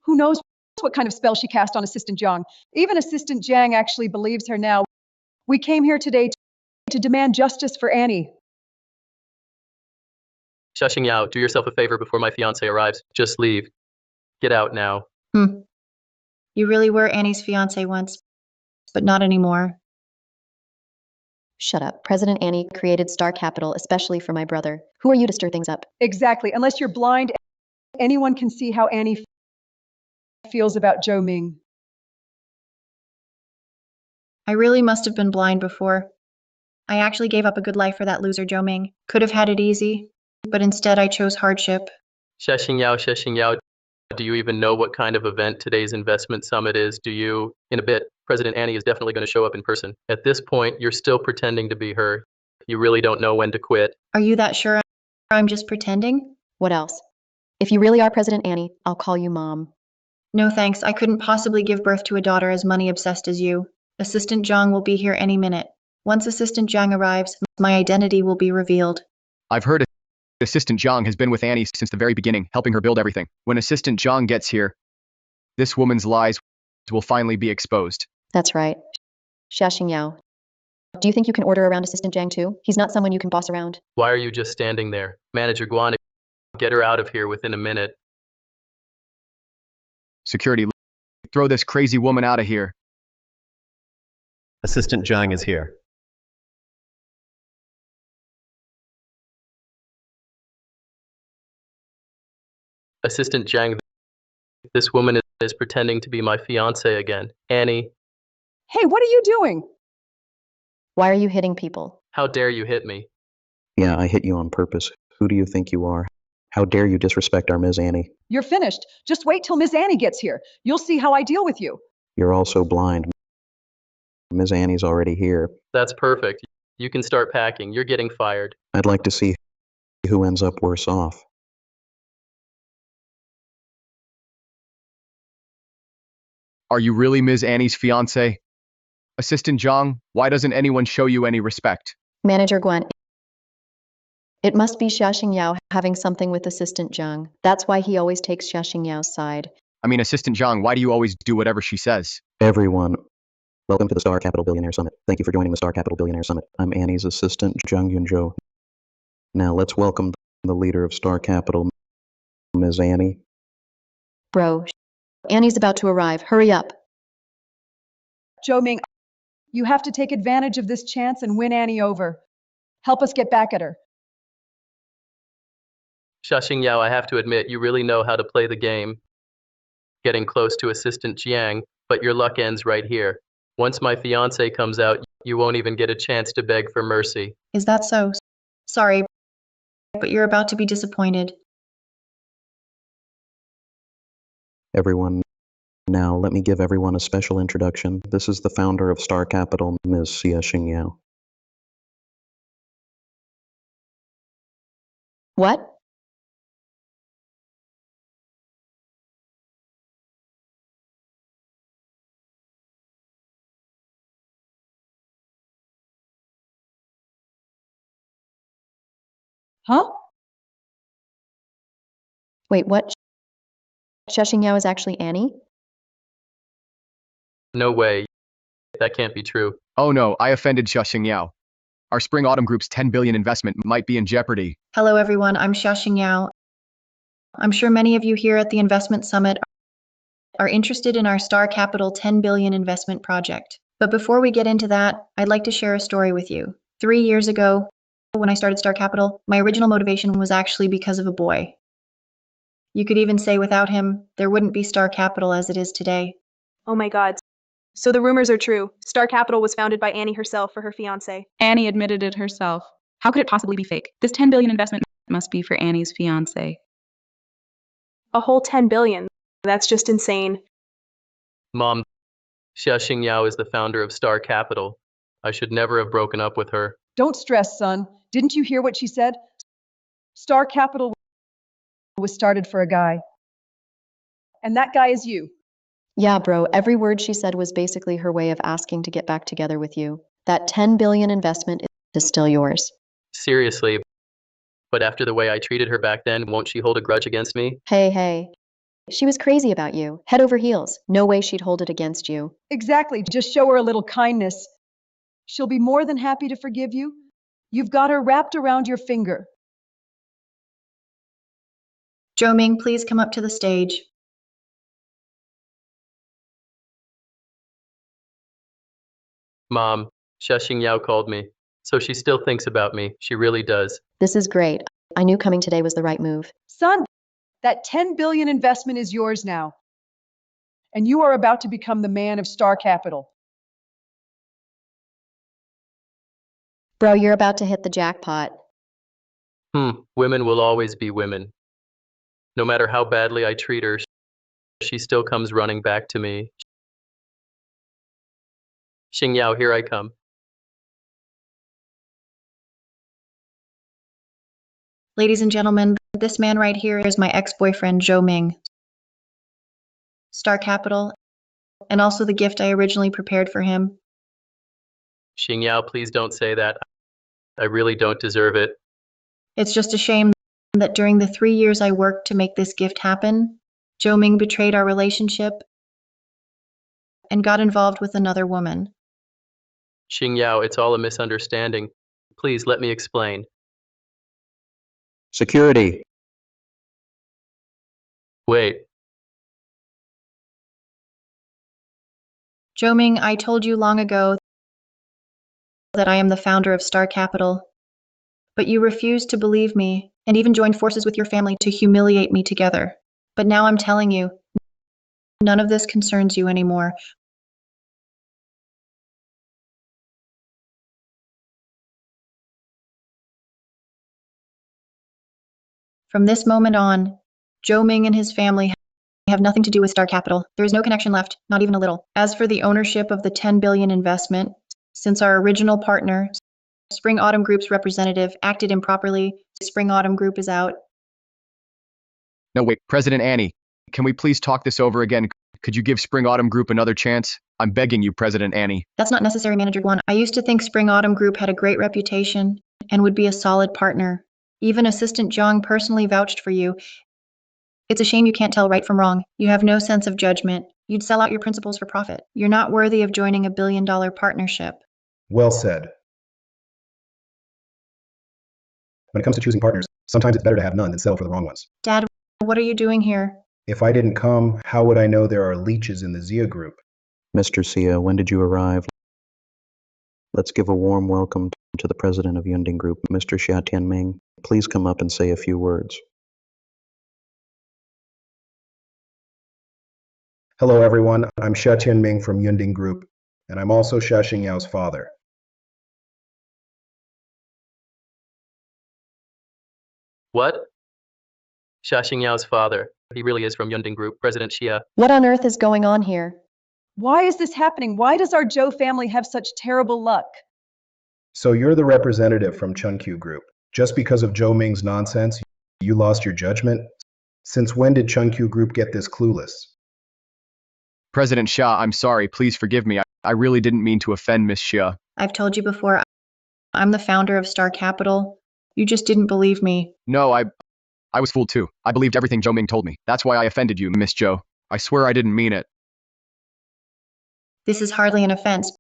S7: Who knows what kind of spell she cast on Assistant Zhang? Even Assistant Zhang actually believes her now. We came here today to demand justice for Annie.
S2: Shashing Yao, do yourself a favor before my fiancé arrives. Just leave. Get out now.
S1: You really were Annie's fiancé once, but not anymore.
S6: Shut up. President Annie created Star Capital especially for my brother. Who are you to stir things up?
S7: Exactly. Unless you're blind, anyone can see how Annie feels about Zhou Ming.
S1: I really must have been blind before. I actually gave up a good life for that loser Zhou Ming. Could have had it easy, but instead I chose hardship.
S2: Shashing Yao, Do you even know what kind of event today's investment summit is? Do you? In a bit, President Annie is definitely going to show up in person. At this point, you're still pretending to be her. You really don't know when to quit.
S1: Are you that sure I'm just pretending?
S6: What else? If you really are President Annie, I'll call you Mom.
S1: No thanks, I couldn't possibly give birth to a daughter as money-obsessed as you. Assistant Zhang will be here any minute. Once Assistant Zhang arrives, my identity will be revealed.
S13: I've heard Assistant Zhang has been with Annie since the very beginning, helping her build everything. When Assistant Zhang gets here, this woman's lies will finally be exposed.
S6: That's right. Shashing Yao. Do you think you can order around Assistant Zhang too? He's not someone you can boss around.
S2: Why are you just standing there? Manager Guan, get her out of here within a minute.
S13: Security, throw this crazy woman out of here.
S12: Assistant Zhang is here.
S2: Assistant Zhang, this woman is pretending to be my fiancée again. Annie,
S7: Hey, what are you doing?
S6: Why are you hitting people?
S2: how dare you hit me?
S11: Yeah, I hit you on purpose. Who do you think you are? How dare you disrespect our Ms. Annie?
S7: You're finished. Just wait till Miss Annie gets here. You'll see how I deal with you.
S11: You're all so blind. Ms. Annie's already here.
S2: That's perfect. You can start packing. You're getting fired.
S11: I'd like to see who ends up worse off.
S13: Are you really Ms. Annie's fiancé? Assistant Zhang, why doesn't anyone show you any respect?
S6: Manager Guan. It must be Shashing Yao having something with Assistant Zhang. That's why he always takes Shashing Yao's side.
S13: I mean, Assistant Zhang, why do you always do whatever she says?
S11: Everyone, welcome to the Star Capital Billionaire Summit. Thank you for joining the Star Capital Billionaire Summit. I'm Annie's assistant, Zhang Yunzhou. Now let's welcome the leader of Star Capital, Ms. Annie.
S6: Bro, Annie's about to arrive. Hurry up.
S7: Joe Ming, you have to take advantage of this chance and win Annie over. Help us get back at her.
S2: Shashing Yao, I have to admit, you really know how to play the game. Getting close to Assistant Jiang, but your luck ends right here. Once my fiancé comes out, you won't even get a chance to beg for mercy.
S1: Is that so? Sorry, but you're about to be disappointed.
S11: Everyone, now let me give everyone a special introduction. This is the founder of Star Capital, Ms. Shashing Yao.
S6: What?
S7: Huh?
S6: Wait, what? Shashing Yao is actually Annie?
S2: No way. That can't be true.
S13: Oh no, I offended Shashing Yao. Our Spring Autumn Group's 10 billion investment might be in jeopardy.
S1: Hello everyone, I'm Shashing Yao. I'm sure many of you here at the Investment Summit are interested in our Star Capital 10 billion investment project. But before we get into that, I'd like to share a story with you. 3 years ago, when I started Star Capital, my original motivation was actually because of a boy. You could even say without him, there wouldn't be Star Capital as it is today.
S4: Oh my god. So the rumors are true. Star Capital was founded by Annie herself for her fiancé.
S8: Annie admitted it herself. How could it possibly be fake? This 10 billion investment must be for Annie's fiancé.
S4: A whole 10 billion. That's just insane.
S2: Mom, Shashing Yao is the founder of Star Capital. I should never have broken up with her.
S7: Don't stress, son. Didn't you hear what she said? Star Capital was started for a guy. And that guy is you.
S6: Yeah, bro, every word she said was basically her way of asking to get back together with you. That 10 billion investment is still yours.
S2: Seriously. But after the way I treated her back then, won't she hold a grudge against me?
S6: Hey. She was crazy about you, head over heels. No way she'd hold it against you.
S7: Exactly. Just show her a little kindness. She'll be more than happy to forgive you. You've got her wrapped around your finger.
S1: Joe Ming, please come up to the stage.
S2: Mom, Shashing Yao called me. So she still thinks about me. She really does.
S6: This is great. I knew coming today was the right move.
S7: Son, that 10 billion investment is yours now. And you are about to become the man of Star Capital.
S6: Bro, you're about to hit the jackpot.
S2: Women will always be women. No matter how badly I treat her, she still comes running back to me. Xing Yao, here I come.
S1: Ladies and gentlemen, this man right here is my ex-boyfriend, Zhou Ming. Star Capital, and also the gift I originally prepared for him.
S2: Xing Yao, please don't say that. I really don't deserve it.
S1: It's just a shame that during the 3 years I worked to make this gift happen, Zhou Ming betrayed our relationship and got involved with another woman.
S2: Xing Yao, it's all a misunderstanding. Please let me explain.
S11: Security.
S2: Wait,
S1: Zhou Ming, I told you long ago that I am the founder of Star Capital, but you refused to believe me and even joined forces with your family to humiliate me together. But now I'm telling you, none of this concerns you anymore. From this moment on, Zhou Ming and his family have nothing to do with Star Capital. There is no connection left, not even a little. As for the ownership of the 10 billion investment, since our original partner, Spring Autumn Group's representative, acted improperly, Spring Autumn Group is out.
S13: No, wait, President Annie, can we please talk this over again? Could you give Spring Autumn Group another chance? I'm begging you, President Annie.
S1: That's not necessary, Manager Guan. I used to think Spring Autumn Group had a great reputation and would be a solid partner. Even Assistant Zhang personally vouched for you. It's a shame you can't tell right from wrong. You have no sense of judgment. You'd sell out your principles for profit. You're not worthy of joining a billion-dollar partnership.
S9: Well said. When it comes to choosing partners, sometimes it's better to have none than settle for the wrong ones.
S1: Dad, what are you doing here?
S9: If I didn't come, how would I know there are leeches in the Zia group?
S11: Mr. Sia, when did you arrive? Let's give a warm welcome to the president of Yunding Group, Mr. Xia Ming. Please come up and say a few words.
S9: Hello, everyone. I'm Xia Ming from Yunding Group, and I'm also Shashing Yao's father.
S2: what? Shashing Yao's father. He really is from Yunding Group, President Xia.
S6: What on earth is going on here?
S7: Why is this happening? Why does our Zhou family have such terrible luck?
S9: So you're the representative from Chunkyu Group. Just because of Zhou Ming's nonsense, you lost your judgment? Since when did Chunkyu Group get this clueless?
S13: President Xia, I'm sorry, please forgive me. I really didn't mean to offend Miss Xia.
S1: I've told you before, I'm the founder of Star Capital. You just didn't believe me.
S13: No, I was fooled too. I believed everything Zhou Ming told me. That's why I offended you, Miss Zhou. I swear I didn't mean it.
S1: This is hardly an offense,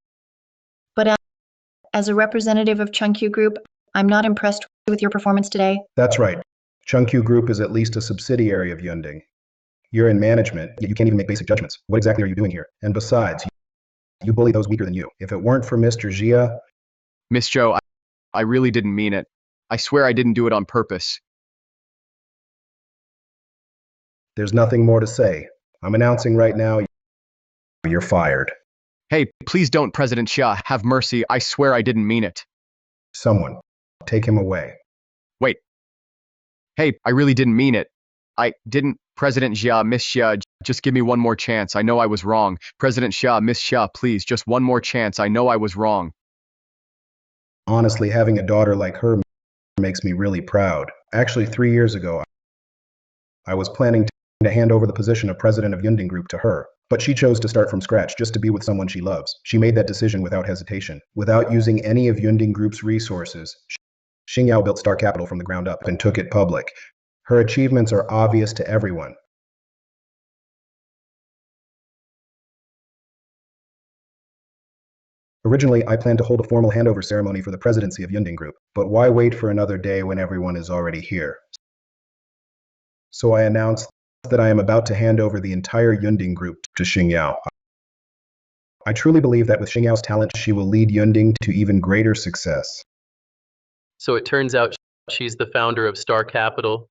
S1: but as a representative of Chunkyu Group, I'm not impressed with your performance today.
S9: That's right. Chunkyu Group is at least a subsidiary of Yunding. You're in management, yet you can't even make basic judgments. What exactly are you doing here? And besides, you bully those weaker than you. If it weren't for Mr. Xia...
S13: Miss Zhou, I really didn't mean it. I swear I didn't do it on purpose.
S9: There's nothing more to say. I'm announcing right now, you're fired.
S13: Hey, please don't, President Xia. Have mercy. I swear I didn't mean it.
S9: Someone, take him away.
S13: Wait. Hey, I really didn't mean it. I didn't. President Xia, Miss Xia, just give me one more chance. I know I was wrong. President Xia, Miss Xia, please, just one more chance. I know I was wrong.
S9: Honestly, having a daughter like her makes me really proud. Actually, 3 years ago, I was planning to hand over the position of president of Yunding Group to her. But she chose to start from scratch just to be with someone she loves. She made that decision without hesitation. Without using any of Yunding Group's resources, Xing Yao built Star Capital from the ground up and took it public. Her achievements are obvious to everyone. Originally, I planned to hold a formal handover ceremony for the presidency of Yunding Group, but why wait for another day when everyone is already here? So I announced that I am about to hand over the entire Yunding Group to Xing Yao. I truly believe that with Xing Yao's talent, she will lead Yunding to even greater success.
S2: So it turns out she's the founder of Star Capital,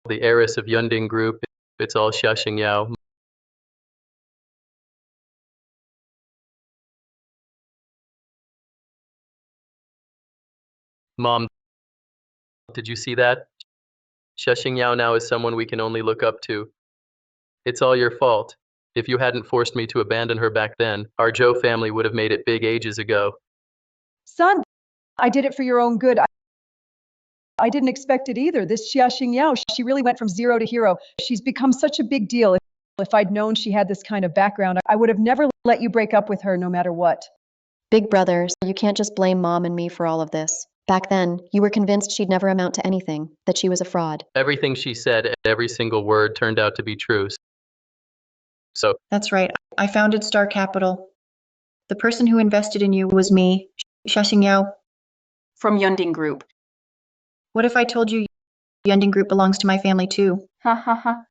S2: the heiress of Yunding Group. It's all Shashing Yao. Mom, did you see that? Shashing Yao now is someone we can only look up to. It's all your fault. If you hadn't forced me to abandon her back then, our Joe family would have made it big ages ago.
S7: Son, I did it for your own good. I didn't expect it either. This Shashing, she really went from zero to hero. She's become such a big deal. If I'd known she had this kind of background, I would have never let you break up with her no matter what.
S6: Big brother, you can't just blame Mom and me for all of this. Back then, you were convinced she'd never amount to anything, that she was a fraud.
S2: Everything she said, every single word turned out to be true. So,
S1: That's right. I founded Star Capital. The person who invested in you was me, Shashing.
S5: From Yunding Group.
S1: What if I told you Yunding Group belongs to my family too?
S5: Ha ha ha.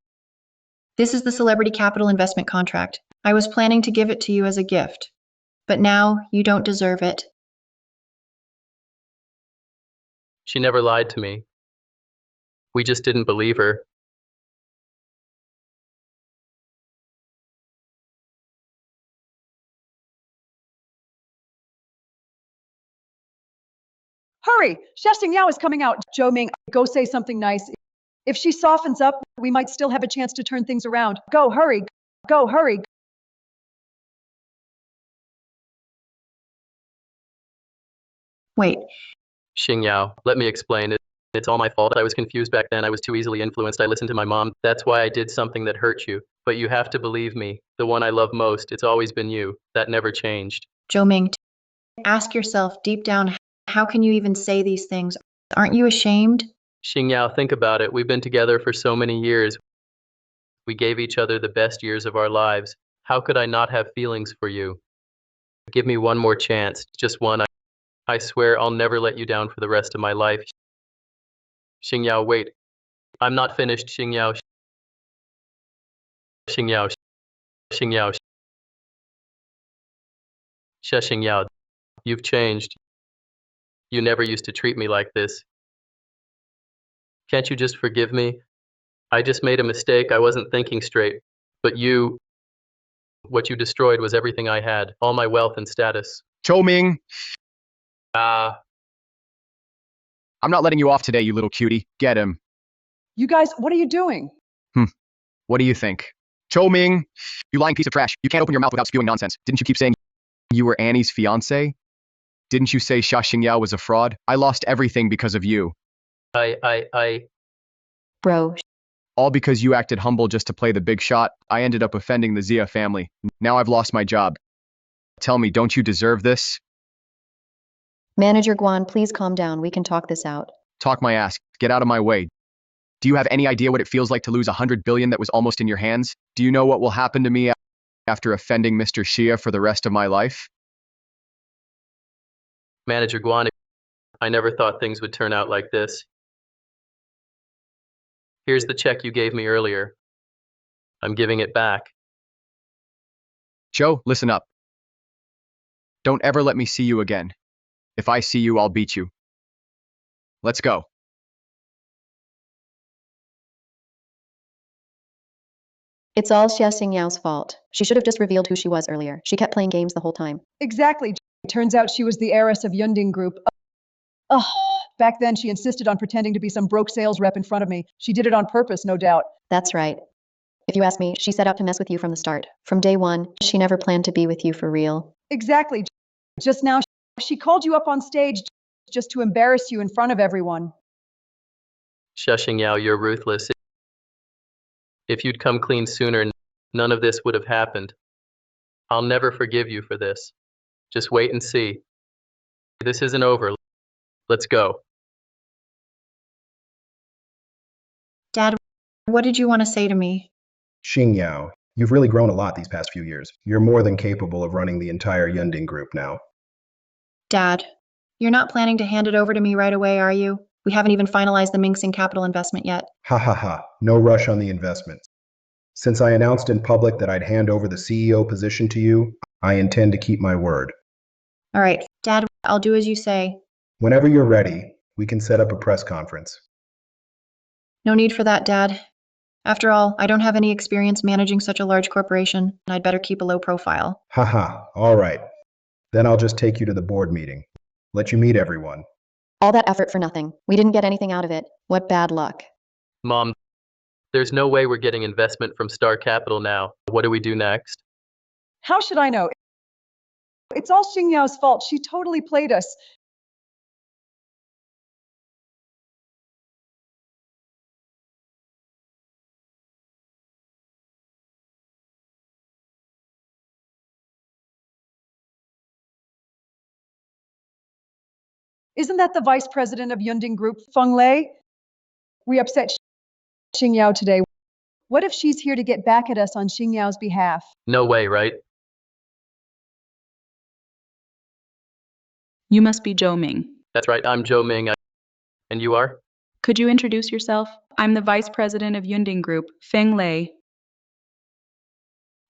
S1: This is the celebrity capital investment contract. I was planning to give it to you as a gift, but now you don't deserve it.
S2: she never lied to me. We just didn't believe her.
S7: Hurry! Shashing is coming out. Joe Ming, go say something nice. If she softens up, we might still have a chance to turn things around. Go, hurry! Go, hurry!
S1: Wait.
S2: Xingyao, let me explain. It's all my fault. I was confused back then. I was too easily influenced. I listened to my mom. That's why I did something that hurt you. But you have to believe me. The one I love most, it's always been you. That never changed.
S1: Joe Ming, ask yourself deep down, how can you even say these things? Aren't you ashamed?
S2: Xingyao, think about it. We've been together for so many years. We gave each other the best years of our lives. How could I not have feelings for you? Give me one more chance, just one. I swear I'll never let you down for the rest of my life. Xingyao, wait. I'm not finished, Xingyao. Xingyao. Xingyao. Shashing, you've changed. You never used to treat me like this. Can't you just forgive me? I just made a mistake. I wasn't thinking straight. But what you destroyed was everything I had, all my wealth and status.
S13: Ming. I'm not letting you off today, you little cutie. Get him.
S7: You guys, what are you doing?
S13: What do you think? Ming, you lying piece of trash. You can't open your mouth without spewing nonsense. Didn't you keep saying you were Annie's fiancé? Didn't you say Shashing was a fraud? I lost everything because of you.
S6: Bro.
S13: All because you acted humble just to play the big shot. I ended up offending the Zia family. Now I've lost my job. Tell me, don't you deserve this?
S6: Manager Guan, please calm down. We can talk this out.
S13: Talk my ass. Get out of my way. Do you have any idea what it feels like to lose 100 billion that was almost in your hands? Do you know what will happen to me after offending Mr. Xia for the rest of my life?
S2: Manager Guan, I never thought things would turn out like this. Here's the check you gave me earlier. I'm giving it back.
S13: Joe, listen up. Don't ever let me see you again. If I see you, I'll beat you. Let's go.
S6: It's all Xia Yao's fault. She should have just revealed who she was earlier. She kept playing games the whole time.
S7: Exactly. Turns out she was the heiress of Yunding Group. Ugh. Back then, she insisted on pretending to be some broke sales rep in front of me. She did it on purpose, no doubt.
S6: That's right. If you ask me, she set out to mess with you from the start. From day one, she never planned to be with you for real.
S7: Exactly. Just now, she called you up on stage just to embarrass you in front of everyone.
S2: Shashing, you're ruthless. If you'd come clean sooner, none of this would have happened. I'll never forgive you for this. Just wait and see. This isn't over. Let's go.
S1: Dad, what did you want to say to me?
S9: Xingyao, you've really grown a lot these past few years. You're more than capable of running the entire Yunding Group now.
S1: Dad, you're not planning to hand it over to me right away, are you? We haven't even finalized the Ming capital investment yet.
S9: Ha ha ha, no rush on the investment. Since I announced in public that I'd hand over the CEO position to you, I intend to keep my word.
S1: All right, Dad, I'll do as you say.
S9: Whenever you're ready, we can set up a press conference.
S1: No need for that, Dad. After all, I don't have any experience managing such a large corporation, and I'd better keep a low profile.
S9: Haha, all right. Then I'll just take you to the board meeting. Let you meet everyone.
S6: All that effort for nothing. We didn't get anything out of it. What bad luck.
S2: Mom, There's no way we're getting investment from Star Capital now. What do we do next?
S7: How should I know? It's all Xingyao's fault. She totally played us. Isn't that the vice president of Yunding Group, Funlay? We upset Xingyao today. What if she's here to get back at us on Xingyao's behalf?
S2: No way, right?
S8: You must be Zhou Ming.
S2: That's right, I'm Zhou Ming. And you are?
S8: Could you introduce yourself? I'm the vice president of Yunding Group, Funlay.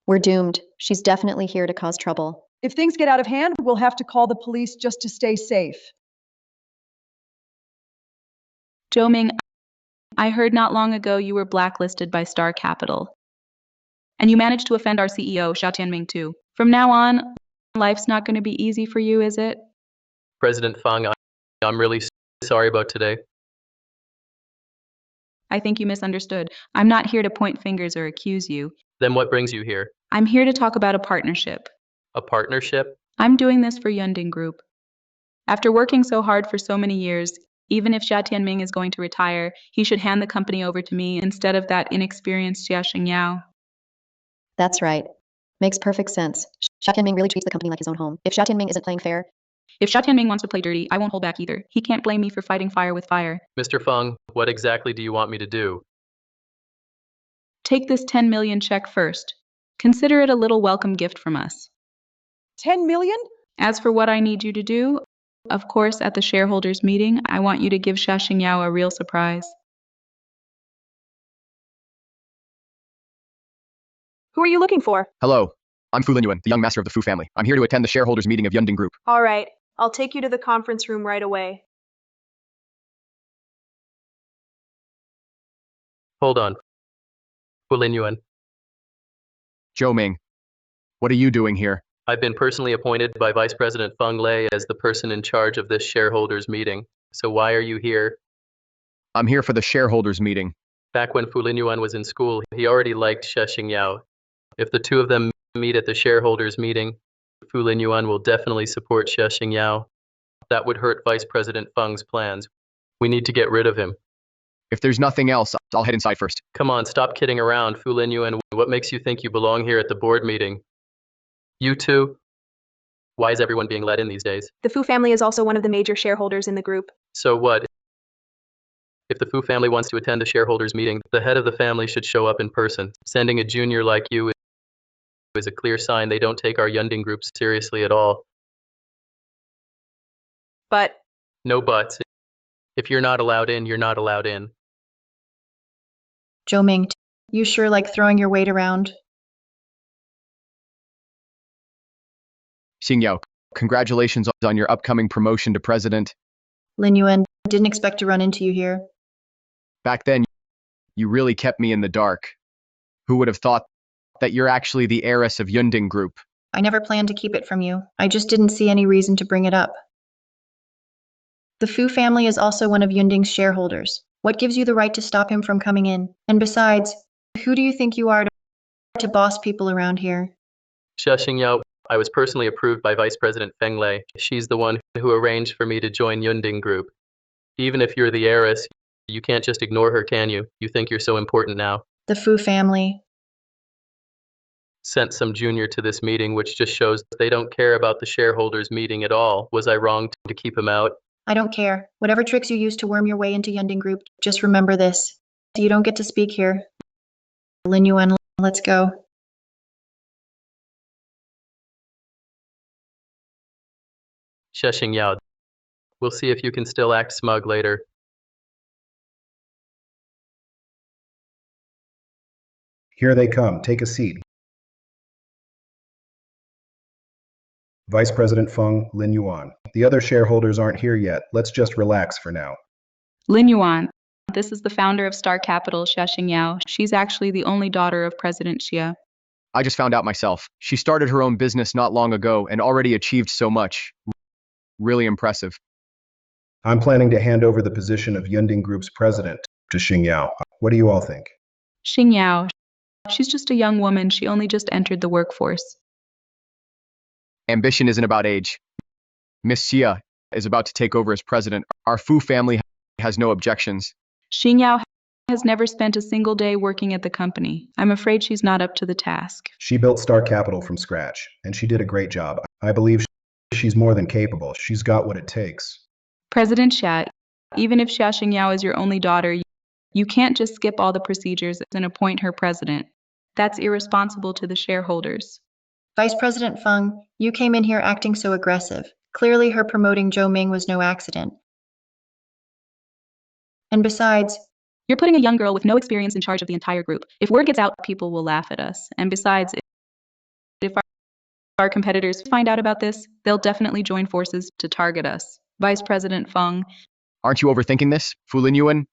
S6: We're doomed. She's definitely here to cause trouble.
S7: If things get out of hand, we'll have to call the police just to stay safe.
S8: Zhou Ming, I heard not long ago you were blacklisted by Star Capital. And you managed to offend our CEO, Ming, too. From now on, life's not going to be easy for you, is it?
S2: President Feng, I'm really sorry about today.
S8: I think you misunderstood. I'm not here to point fingers or accuse you.
S2: Then what brings you here?
S8: I'm here to talk about a partnership.
S2: A partnership?
S8: I'm doing this for Yunding Group. After working so hard for so many years, even if Ming is going to retire, he should hand the company over to me instead of that inexperienced Shashing Yao.
S6: That's right. Makes perfect sense. Ming really treats the company like his own home. If Ming isn't playing fair,
S8: if Ming wants to play dirty, I won't hold back either. He can't blame me for fighting fire with fire.
S2: Mr. Feng, what exactly do you want me to do?
S8: Take this 10 million check first. Consider it a little welcome gift from us.
S7: 10 million?
S8: As for what I need you to do, of course, at the shareholders meeting, I want you to give Shashing Yao a real surprise.
S4: Who are you looking for?
S13: Hello, I'm Fu Linyuan, the young master of the Fu family. I'm here to attend the shareholders meeting of Yunding Group.
S4: All right, I'll take you to the conference room right away.
S2: Hold on. Fu Linyuan.
S13: Zhou Ming, what are you doing here?
S2: I've been personally appointed by Vice President Funlay as the person in charge of this shareholders meeting. So why are you here?
S13: I'm here for the shareholders meeting.
S2: Back when Fu Linyuan was in school, he already liked Shashing Yao. If the two of them meet at the shareholders meeting, Fu Linyuan will definitely support Shashing Yao. That would hurt Vice President Feng's plans. We need to get rid of him.
S13: If there's nothing else, I'll head inside first.
S2: Come on, stop kidding around, Fu Linyuan. What makes you think you belong here at the board meeting? You too? Why is everyone being let in these days?
S4: The Fu family is also one of the major shareholders in the group.
S2: So what? If the Fu family wants to attend a shareholders meeting, the head of the family should show up in person. Sending a junior like you is a clear sign they don't take our Yunding group seriously at all.
S4: But
S2: No buts. If you're not allowed in, you're not allowed in.
S1: Zhou Ming, you sure like throwing your weight around?
S13: Xingyao, congratulations on your upcoming promotion to president.
S1: Lin Yuan, didn't expect to run into you here.
S13: Back then, you really kept me in the dark. Who would have thought that you're actually the heiress of Yunding Group?
S1: I never planned to keep it from you. I just didn't see any reason to bring it up. The Fu family is also one of Yunding's shareholders. What gives you the right to stop him from coming in? And besides, who do you think you are to boss people around here?
S2: Shashing Yao, I was personally approved by Vice President Funlay. She's the one who arranged for me to join Yunding Group. Even if you're the heiress, you can't just ignore her, can you? You think you're so important now.
S1: The Fu family.
S2: Sent some junior to this meeting, which just shows they don't care about the shareholders meeting at all. Was I wrong to keep him out?
S1: I don't care. Whatever tricks you use to worm your way into Yunding Group, just remember this. You don't get to speak here. Lin Yuan, let's go.
S2: Shashing Yao. We'll see if you can still act smug later.
S9: Here they come. Take a seat. Vice President Feng, Lin Yuan. The other shareholders aren't here yet. Let's just relax for now.
S8: Lin Yuan, this is the founder of Star Capital, Shashing Yao. She's actually the only daughter of President Xia.
S13: I just found out myself. She started her own business not long ago and already achieved so much. Really impressive.
S9: I'm planning to hand over the position of Yunding Group's president to Xingyao. What do you all think?
S8: Xingyao, she's just a young woman. She only just entered the workforce.
S13: Ambition isn't about age. Miss Xia is about to take over as president. Our Fu family has no objections.
S8: Xingyao has never spent a single day working at the company. I'm afraid she's not up to the task.
S9: She built Star Capital from scratch, and she did a great job. I believe she's more than capable. She's got what it takes.
S8: President Xia, even if Xia Xingyao is your only daughter, you can't just skip all the procedures and appoint her president. That's irresponsible to the shareholders.
S1: Vice President Feng, you came in here acting so aggressive. Clearly her promoting Zhou Ming was no accident. And besides,
S8: you're putting a young girl with no experience in charge of the entire group. If word gets out, people will laugh at us. And besides, if our competitors find out about this, they'll definitely join forces to target us. Vice President Feng.
S13: Aren't you overthinking this, Fu Linyuan?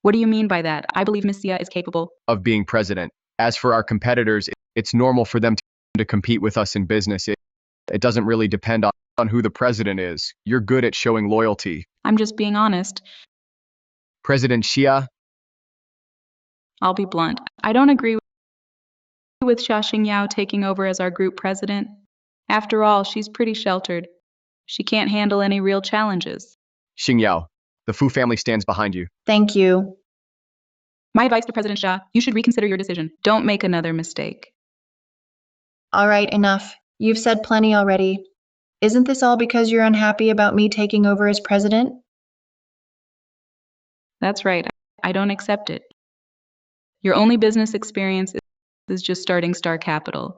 S8: What do you mean by that? I believe Miss Xia is capable
S13: of being president. As for our competitors, it's normal for them to compete with us in business. It doesn't really depend on who the president is. You're good at showing loyalty.
S8: I'm just being honest.
S13: President Xia?
S8: I'll be blunt. I don't agree with Shashing Yao taking over as our group president. After all, she's pretty sheltered. She can't handle any real challenges.
S13: Xingyao, the Fu family stands behind you.
S1: Thank you.
S8: My advice to President Xia, you should reconsider your decision. Don't make another mistake.
S1: All right, enough. You've said plenty already. Isn't this all because you're unhappy about me taking over as president?
S8: That's right. I don't accept it. Your only business experience is just starting Star Capital.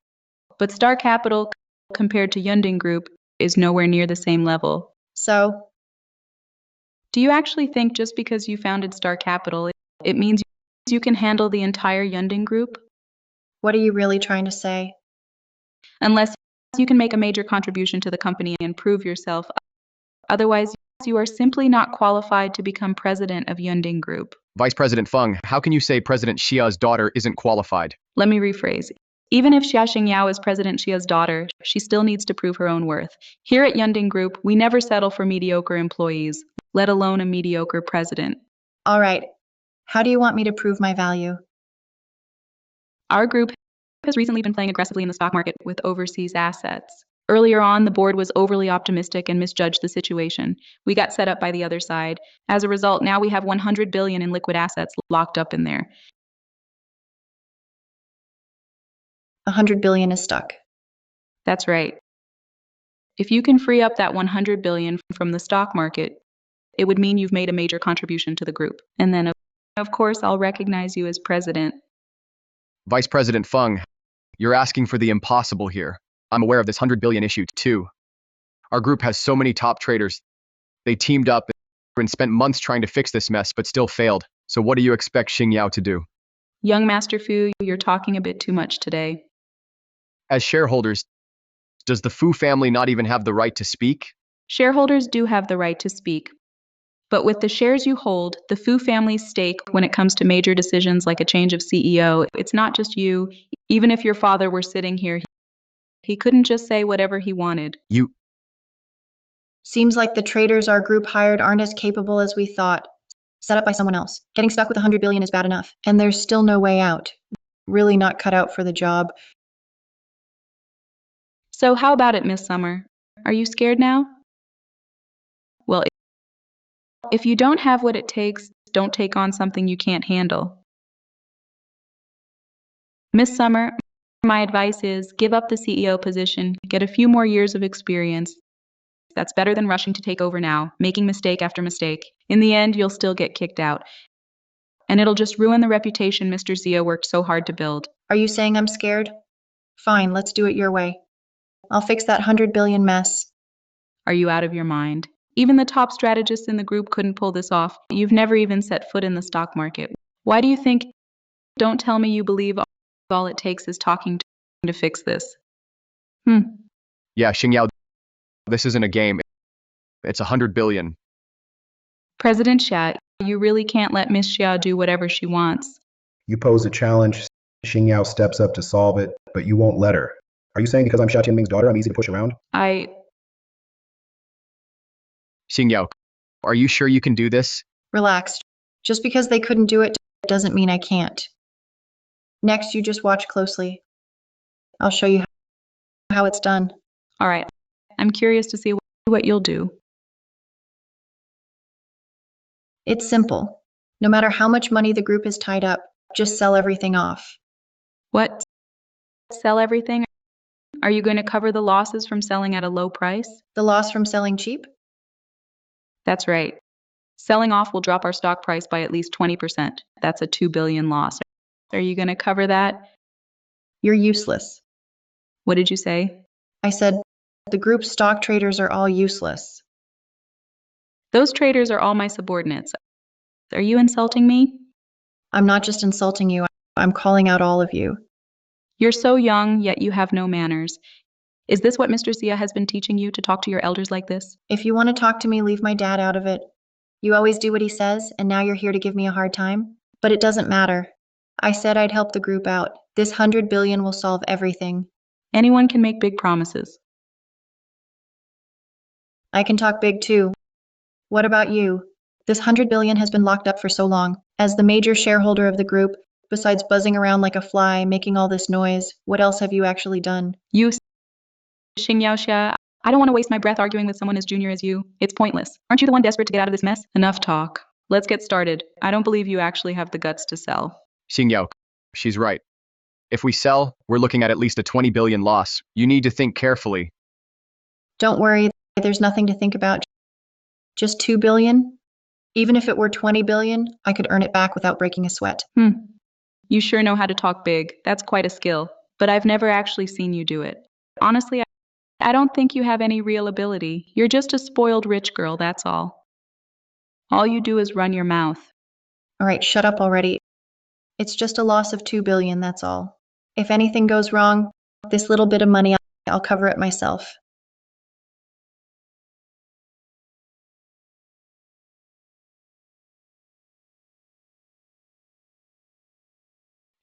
S8: But Star Capital, compared to Yunding Group, is nowhere near the same level.
S1: So?
S8: Do you actually think just because you founded Star Capital, it means you can handle the entire Yunding Group?
S1: What are you really trying to say?
S8: Unless you can make a major contribution to the company and prove yourself. Otherwise, you are simply not qualified to become president of Yunding Group.
S13: Vice President Feng, how can you say President Xia's daughter isn't qualified?
S8: Let me rephrase. Even if Xia Xingyao is President Xia's daughter, she still needs to prove her own worth. Here at Yunding Group, we never settle for mediocre employees, let alone a mediocre president.
S1: All right. How do you want me to prove my value?
S8: Our group has recently been playing aggressively in the stock market with overseas assets. Earlier on, the board was overly optimistic and misjudged the situation. We got set up by the other side. As a result, now we have 100 billion in liquid assets locked up in there.
S1: 100 billion is stuck.
S8: That's right. If you can free up that 100 billion from the stock market, it would mean you've made a major contribution to the group. And then, of course, I'll recognize you as president.
S13: Vice President Feng, you're asking for the impossible here. I'm aware of this 100 billion issue, too. Our group has so many top traders. They teamed up and spent months trying to fix this mess, but still failed. So what do you expect Xingyao to do?
S8: Young Master Fu, you're talking a bit too much today.
S13: As shareholders, does the Fu family not even have the right to speak?
S8: Shareholders do have the right to speak. But with the shares you hold, the Fu family's stake when it comes to major decisions like a change of CEO, it's not just you. Even if your father were sitting here, he couldn't just say whatever he wanted.
S13: You...
S1: Seems like the traders our group hired aren't as capable as we thought. Set up by someone else. Getting stuck with 100 billion is bad enough. And there's still no way out. Really not cut out for the job.
S8: So how about it, Miss Summer? Are you scared now? Well, if you don't have what it takes, don't take on something you can't handle. Miss Summer, my advice is give up the CEO position, get a few more years of experience. That's better than rushing to take over now, making mistake after mistake. In the end, you'll still get kicked out. And it'll just ruin the reputation Mr. Xia worked so hard to build.
S1: Are you saying I'm scared? Fine, let's do it your way. I'll fix that 100 billion mess.
S8: Are you out of your mind? Even the top strategists in the group couldn't pull this off. You've never even set foot in the stock market. Why do you think? Don't tell me you believe all it takes is talking to fix this.
S13: Yeah, Xingyao, this isn't a game. It's 100 billion.
S8: President Xia, you really can't let Miss Xia do whatever she wants.
S9: You pose a challenge, Xingyao steps up to solve it, but you won't let her. Are you saying because I'm Xia Tianming's daughter, I'm easy to push around?
S13: Xingyao, are you sure you can do this?
S1: Relax. Just because they couldn't do it doesn't mean I can't. Next, you just watch closely. I'll show you how it's done.
S8: All right. I'm curious to see what you'll do.
S1: It's simple. No matter how much money the group is tied up, just sell everything off.
S8: What? Sell everything? Are you going to cover the losses from selling at a low price?
S1: The loss from selling cheap?
S8: That's right. Selling off will drop our stock price by at least 20%. That's a $2 billion loss. Are you going to cover that?
S1: You're useless.
S8: What did you say?
S1: I said, the group's stock traders are all useless.
S8: Those traders are all my subordinates. Are you insulting me?
S1: I'm not just insulting you, I'm calling out all of you.
S8: You're so young, yet you have no manners. Is this what Mr. Zia has been teaching you, to talk to your elders like this?
S1: If you want to talk to me, leave my dad out of it. You always do what he says, and now you're here to give me a hard time? But it doesn't matter. I said I'd help the group out. This 100 billion will solve everything.
S8: Anyone can make big promises.
S1: I can talk big too. What about you? This 100 billion has been locked up for so long. As the major shareholder of the group, besides buzzing around like a fly, making all this noise, what else have you actually done?
S8: You, Xing Yaoxia, I don't want to waste my breath arguing with someone as junior as you. It's pointless. Aren't you the one desperate to get out of this mess? Enough talk. Let's get started. I don't believe you actually have the guts to sell.
S13: Xing Yao, she's right. If we sell, we're looking at least a 20 billion loss. You need to think carefully.
S1: Don't worry, there's nothing to think about. Just 2 billion? Even if it were 20 billion, I could earn it back without breaking a sweat.
S8: You sure know how to talk big. That's quite a skill. But I've never actually seen you do it. Honestly, I don't think you have any real ability. You're just a spoiled rich girl, that's all. All you do is run your mouth.
S1: All right, shut up already. It's just a loss of 2 billion, that's all. If anything goes wrong, this little bit of money, I'll cover it myself.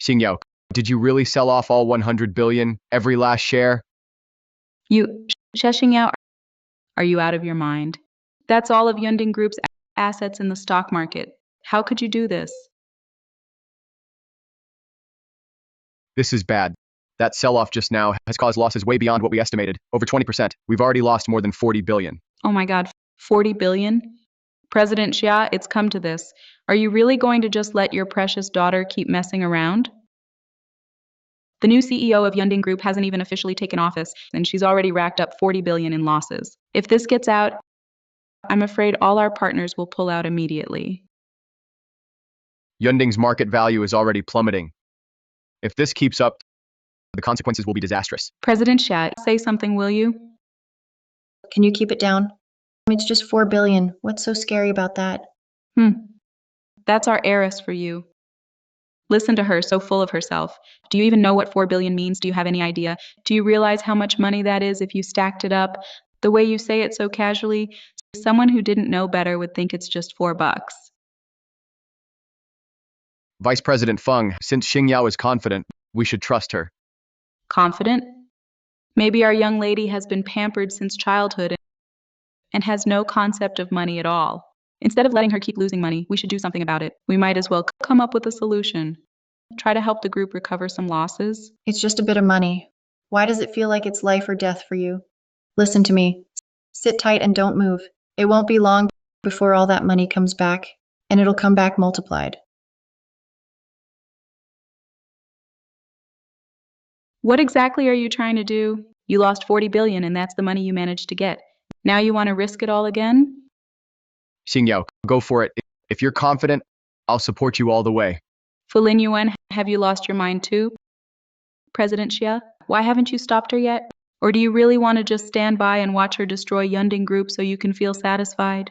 S13: Xing Yao, did you really sell off all 100 billion, every last share?
S8: You, Shashing out, are you out of your mind? That's all of Yunding Group's assets in the stock market. How could you do this?
S13: This is bad. That sell-off just now has caused losses way beyond what we estimated, over 20%. We've already lost more than 40 billion.
S8: Oh my God, 40 billion? President Xia, it's come to this. Are you really going to just let your precious daughter keep messing around? The new CEO of Yunding Group hasn't even officially taken office, and she's already racked up 40 billion in losses. If this gets out, I'm afraid all our partners will pull out immediately.
S13: Yunding's market value is already plummeting. If this keeps up, the consequences will be disastrous.
S8: President Xia, say something, will you?
S1: Can you keep it down? It's just 4 billion. What's so scary about that?
S8: That's our heiress for you. Listen to her, so full of herself. Do you even know what 4 billion means? Do you have any idea? Do you realize how much money that is if you stacked it up? The way you say it so casually, someone who didn't know better would think it's just $4.
S13: Vice President Feng, since Xing Yao is confident, we should trust her.
S8: Confident? Maybe our young lady has been pampered since childhood and has no concept of money at all. Instead of letting her keep losing money, we should do something about it. We might as well come up with a solution. Try to help the group recover some losses.
S1: It's just a bit of money. Why does it feel like it's life or death for you? Listen to me. Sit tight and don't move. It won't be long before all that money comes back, and it'll come back multiplied.
S8: What exactly are you trying to do? You lost 40 billion and that's the money you managed to get. Now you want to risk it all again?
S13: Xing Yao, go for it. If you're confident, I'll support you all the way.
S8: Fulin Yuan, have you lost your mind too? President Xia, why haven't you stopped her yet? Or do you really want to just stand by and watch her destroy Yunding Group so you can feel satisfied?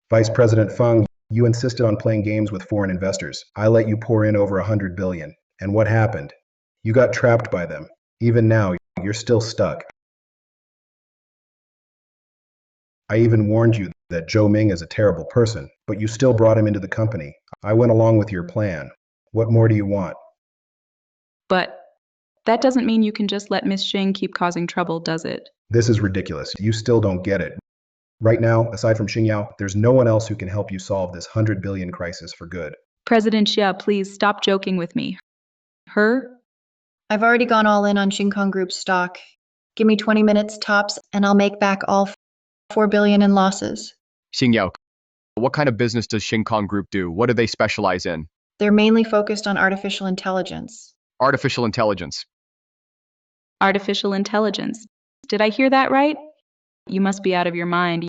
S9: Vice President Feng, you insisted on playing games with foreign investors. I let you pour in over 100 billion. And what happened? You got trapped by them. Even now, you're still stuck. I even warned you that Zhou Ming is a terrible person, but you still brought him into the company. I went along with your plan. What more do you want?
S8: But that doesn't mean you can just let Miss Xing keep causing trouble, does it?
S9: This is ridiculous. You still don't get it. Right now, aside from Xing Yao, there's no one else who can help you solve this 100 billion crisis for good.
S8: President Xia, please stop joking with me. Her?
S1: I've already gone all in on Shinkong Group's stock. Give me 20 minutes tops and I'll make back all 4 billion in losses.
S13: Xingyao, what kind of business does Shinkong Group do? What do they specialize in?
S1: They're mainly focused on artificial intelligence.
S13: Artificial intelligence.
S8: Artificial intelligence. Did I hear that right? You must be out of your mind.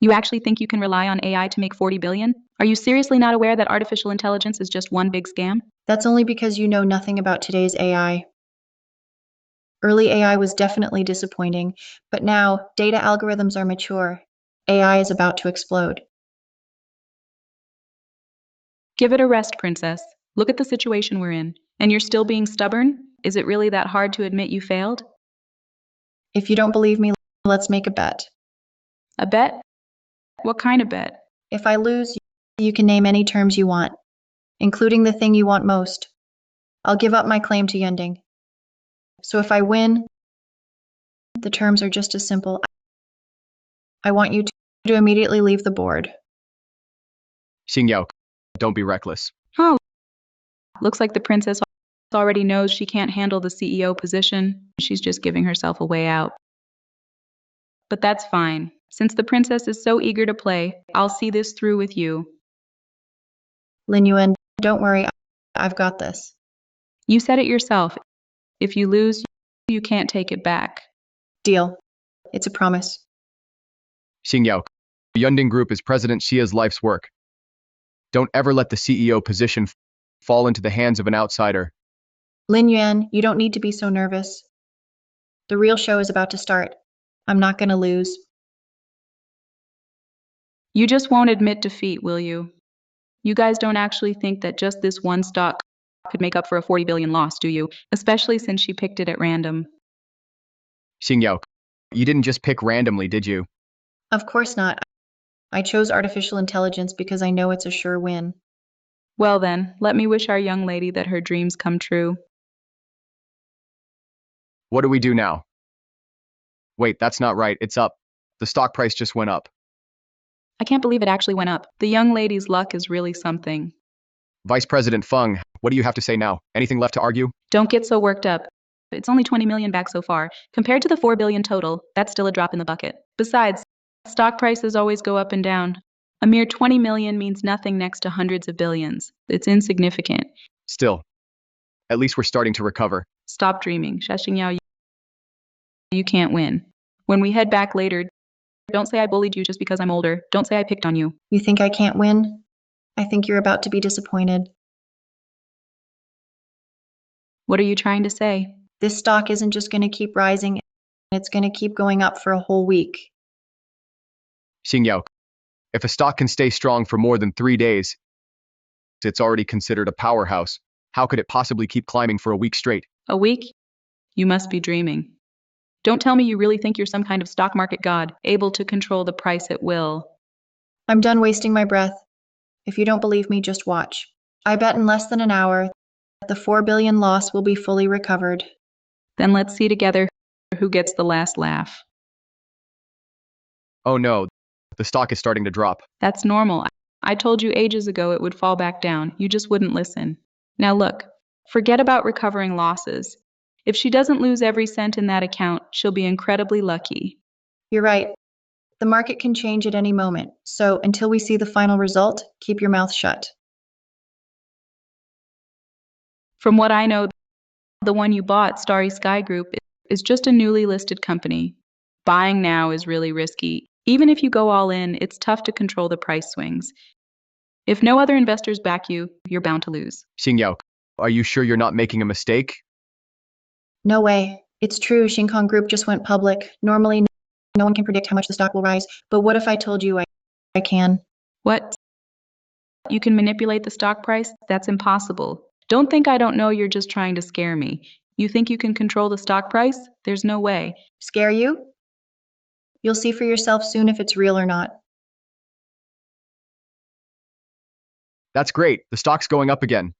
S8: You actually think you can rely on AI to make 40 billion? Are you seriously not aware that artificial intelligence is just one big scam?
S1: That's only because you know nothing about today's AI. Early AI was definitely disappointing, but now data algorithms are mature. AI is about to explode.
S8: Give it a rest, princess. Look at the situation we're in. And you're still being stubborn? Is it really that hard to admit you failed?
S1: If you don't believe me, let's make a bet.
S8: A bet? What kind of bet?
S1: If I lose, you can name any terms you want, including the thing you want most. I'll give up my claim to Yunding. So if I win, the terms are just as simple. I want you to immediately leave the board.
S13: Xingyao, don't be reckless.
S8: Huh. Looks like the princess already knows she can't handle the CEO position. She's just giving herself a way out. But that's fine. Since the princess is so eager to play, I'll see this through with you.
S1: Lin Yuan, don't worry, I've got this.
S8: You said it yourself. If you lose, you can't take it back.
S1: Deal. It's a promise.
S13: Xingyao, Yunding Group is President Xia's life's work. Don't ever let the CEO position fall into the hands of an outsider.
S1: Lin Yuan, you don't need to be so nervous. The real show is about to start. I'm not going to lose.
S8: You just won't admit defeat, will you? You guys don't actually think that just this one stock could make up for a 40 billion loss, do you? Especially since she picked it at random.
S13: Xingyao, you didn't just pick randomly, did you?
S1: Of course not. I chose artificial intelligence because I know it's a sure win.
S8: Well then, let me wish our young lady that her dreams come true.
S13: What do we do now? Wait, that's not right. It's up. The stock price just went up.
S8: I can't believe it actually went up. The young lady's luck is really something.
S13: Vice President Feng, what do you have to say now? Anything left to argue?
S8: Don't get so worked up. It's only 20 million back so far. Compared to the 4 billion total, that's still a drop in the bucket. Besides, stock prices always go up and down. A mere 20 million means nothing next to hundreds of billions. It's insignificant.
S13: Still, at least we're starting to recover.
S8: Stop dreaming. Shashing Yao, you can't win. When we head back later, don't say I bullied you just because I'm older. Don't say I picked on you.
S1: You think I can't win? I think you're about to be disappointed.
S8: What are you trying to say?
S1: This stock isn't just going to keep rising, it's going to keep going up for a whole week.
S13: Xingyao, if a stock can stay strong for more than 3 days, it's already considered a powerhouse. How could it possibly keep climbing for a week straight?
S8: A week? You must be dreaming. Don't tell me you really think you're some kind of stock market god, able to control the price at will.
S1: I'm done wasting my breath. If you don't believe me, just watch. I bet in less than an hour, the 4 billion loss will be fully recovered.
S8: Then let's see together who gets the last laugh.
S13: Oh no, the stock is starting to drop.
S8: That's normal. I told you ages ago it would fall back down. You just wouldn't listen. Now look, forget about recovering losses. If she doesn't lose every cent in that account, she'll be incredibly lucky.
S1: You're right. The market can change at any moment, so until we see the final result, keep your mouth shut.
S8: From what I know, the one you bought, Starry Sky Group, is just a newly listed company. Buying now is really risky. Even if you go all in, it's tough to control the price swings. If no other investors back you, you're bound to lose.
S13: Xingyao, are you sure you're not making a mistake?
S1: No way. It's true, Shinkong Group just went public. Normally, no one can predict how much the stock will rise, but what if I told you I can?
S8: What? You can manipulate the stock price? That's impossible. Don't think I don't know you're just trying to scare me. You think you can control the stock price? There's no way.
S1: Scare you? You'll see for yourself soon if it's real or not.
S13: That's great. The stock's going up again.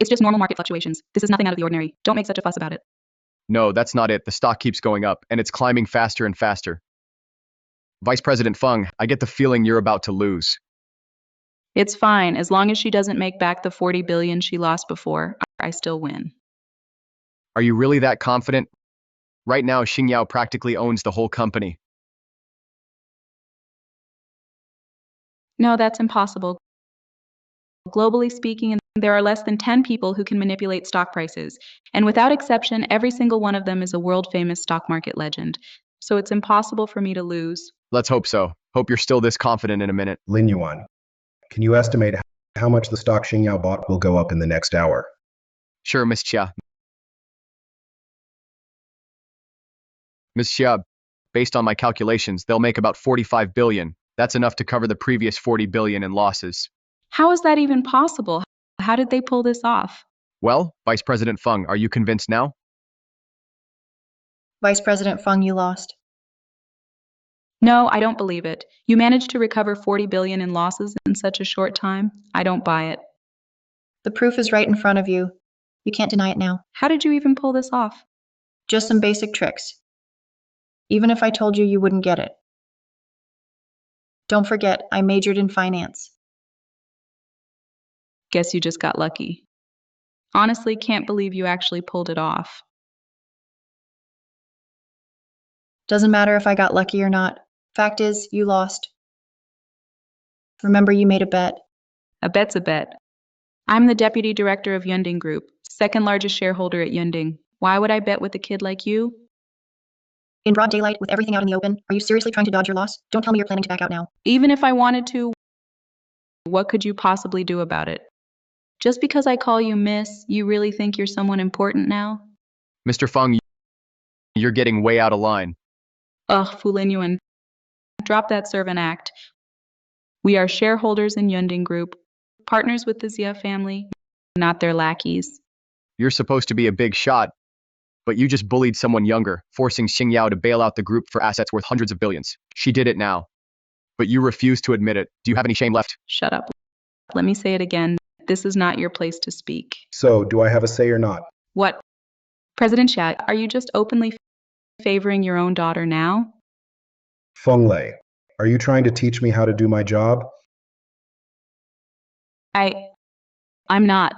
S8: It's just normal market fluctuations. This is nothing out of the ordinary. Don't make such a fuss about it.
S13: No, that's not it. The stock keeps going up, and it's climbing faster and faster. Vice President Feng, I get the feeling you're about to lose.
S8: It's fine, as long as she doesn't make back the 40 billion she lost before, I still win.
S13: Are you really that confident? Right now, Xingyao practically owns the whole company.
S8: No, that's impossible. Globally speaking, there are less than 10 people who can manipulate stock prices, and without exception, every single one of them is a world-famous stock market legend. So it's impossible for me to lose.
S13: Let's hope so. Hope you're still this confident in a minute.
S9: Lin Yuan, can you estimate how much the stock Xingyao bought will go up in the next hour?
S13: Sure, Miss Xia. Miss Xia, based on my calculations, they'll make about 45 billion. That's enough to cover the previous 40 billion in losses.
S8: How is that even possible? How did they pull this off?
S13: Well, Vice President Feng, are you convinced now?
S1: Vice President Fung, you lost.
S8: No, I don't believe it. You managed to recover 40 billion in losses in such a short time. I don't buy it.
S1: The proof is right in front of you. You can't deny it now.
S8: How did you even pull this off?
S1: Just some basic tricks. Even if I told you, you wouldn't get it. Don't forget, I majored in finance.
S8: Guess you just got lucky. Honestly, can't believe you actually pulled it off.
S1: Doesn't matter if I got lucky or not. Fact is, you lost. Remember, you made a bet.
S8: A bet's a bet. I'm the deputy director of Yunding Group, second largest shareholder at Yunding. Why would I bet with a kid like you?
S1: In broad daylight, with everything out in the open, are you seriously trying to dodge your loss? Don't tell me you're planning to back out now.
S8: Even if I wanted to, what could you possibly do about it? Just because I call you miss, you really think you're someone important now?
S13: Mr. Feng, you're getting way out of line.
S8: Ugh, Funlay Yuan. Drop that servant act. We are shareholders in Yunding Group, partners with the Xia family, not their lackeys.
S13: You're supposed to be a big shot, but you just bullied someone younger, forcing Xingyao to bail out the group for assets worth hundreds of billions. She did it now. But you refuse to admit it. Do you have any shame left?
S8: Shut up. Let me say it again. This is not your place to speak.
S9: So, do I have a say or not?
S8: What? President Xia, are you just openly favoring your own daughter now?
S9: Funlay, are you trying to teach me how to do my job?
S8: I'm not.